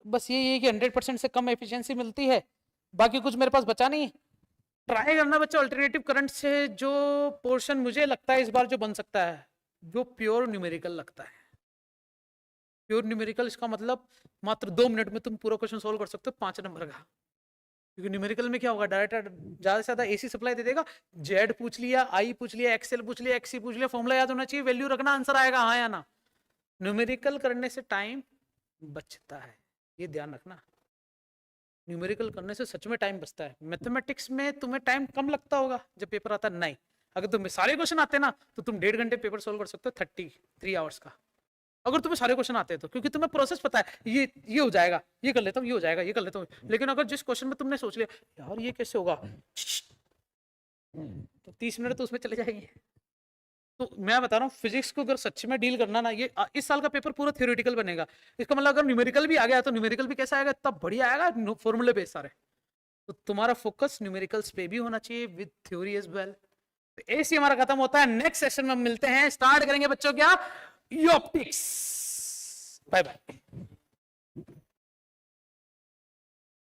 बस ये कि 100% से कम एफिशिएंसी मिलती है, बाकी कुछ मेरे पास बचा नहीं। ट्राई करना बच्चों अल्टरनेटिव करंट से जो पोर्शन मुझे लगता है इस बार जो बन सकता है, जो प्योर न्यूमेरिकल लगता है। प्योर न्यूमेरिकल इसका मतलब मात्र 2 मिनट में तुम पूरा क्वेश्चन सोल्व कर सकते हो 5 नंबर का। क्योंकि न्यूमेरिकल में क्या होगा, डायरेक्ट ज्यादा से ज्यादा AC सप्लाई दे देगा, Z पूछ लिया, I पूछ लिया, XL पूछ लिया, XC पूछ लिया, फॉर्मूला याद होना चाहिए, वैल्यू रखना, आंसर आएगा हाँ या ना। न्यूमेरिकल करने से टाइम बचता है, ये ध्यान रखना। न्यूमेरिकल करने से सच में टाइम बचता है। मैथमेटिक्स में तुम्हें टाइम कम लगता होगा जब पेपर आता है, नहीं। अगर तुम्हें सारे क्वेश्चन आते ना तो तुम 1.5 घंटे पेपर सोल्व कर सकते हो 33 आवर्स का, अगर तुम्हें सारे क्वेश्चन आते हैं तो। क्योंकि तुम्हें प्रोसेस पता है, ये हो जाएगा, ये कर लेता हूँ, ये हो जाएगा, ये कर लेता हूँ। लेकिन अगर जिस क्वेश्चन में तुमने सोच लिया यार ये कैसे होगा, तो 30 मिनट तो उसमें चले जाएंगे। तो मैं बता रहा हूँ, फिजिक्स को अगर सच में डील करना ना, ये इस साल का पेपर पूरा थ्योरेटिकल बनेगा। इसका मतलब अगर न्यूमेरिकल भी आ गया तो न्यूमेरिकल भी कैसा आएगा, इतना बढ़िया आएगा, फॉर्मूले बेस्ड सारे। तो तुम्हारा फोकस न्यूमेरिकल्स पे भी होना चाहिए विद थ्योरी एज वेल। तो ऐसे हमारा खत्म होता है। नेक्स्ट सेशन में हम मिलते हैं, स्टार्ट करेंगे बच्चों क्या, ऑप्टिक्स। Bye bye.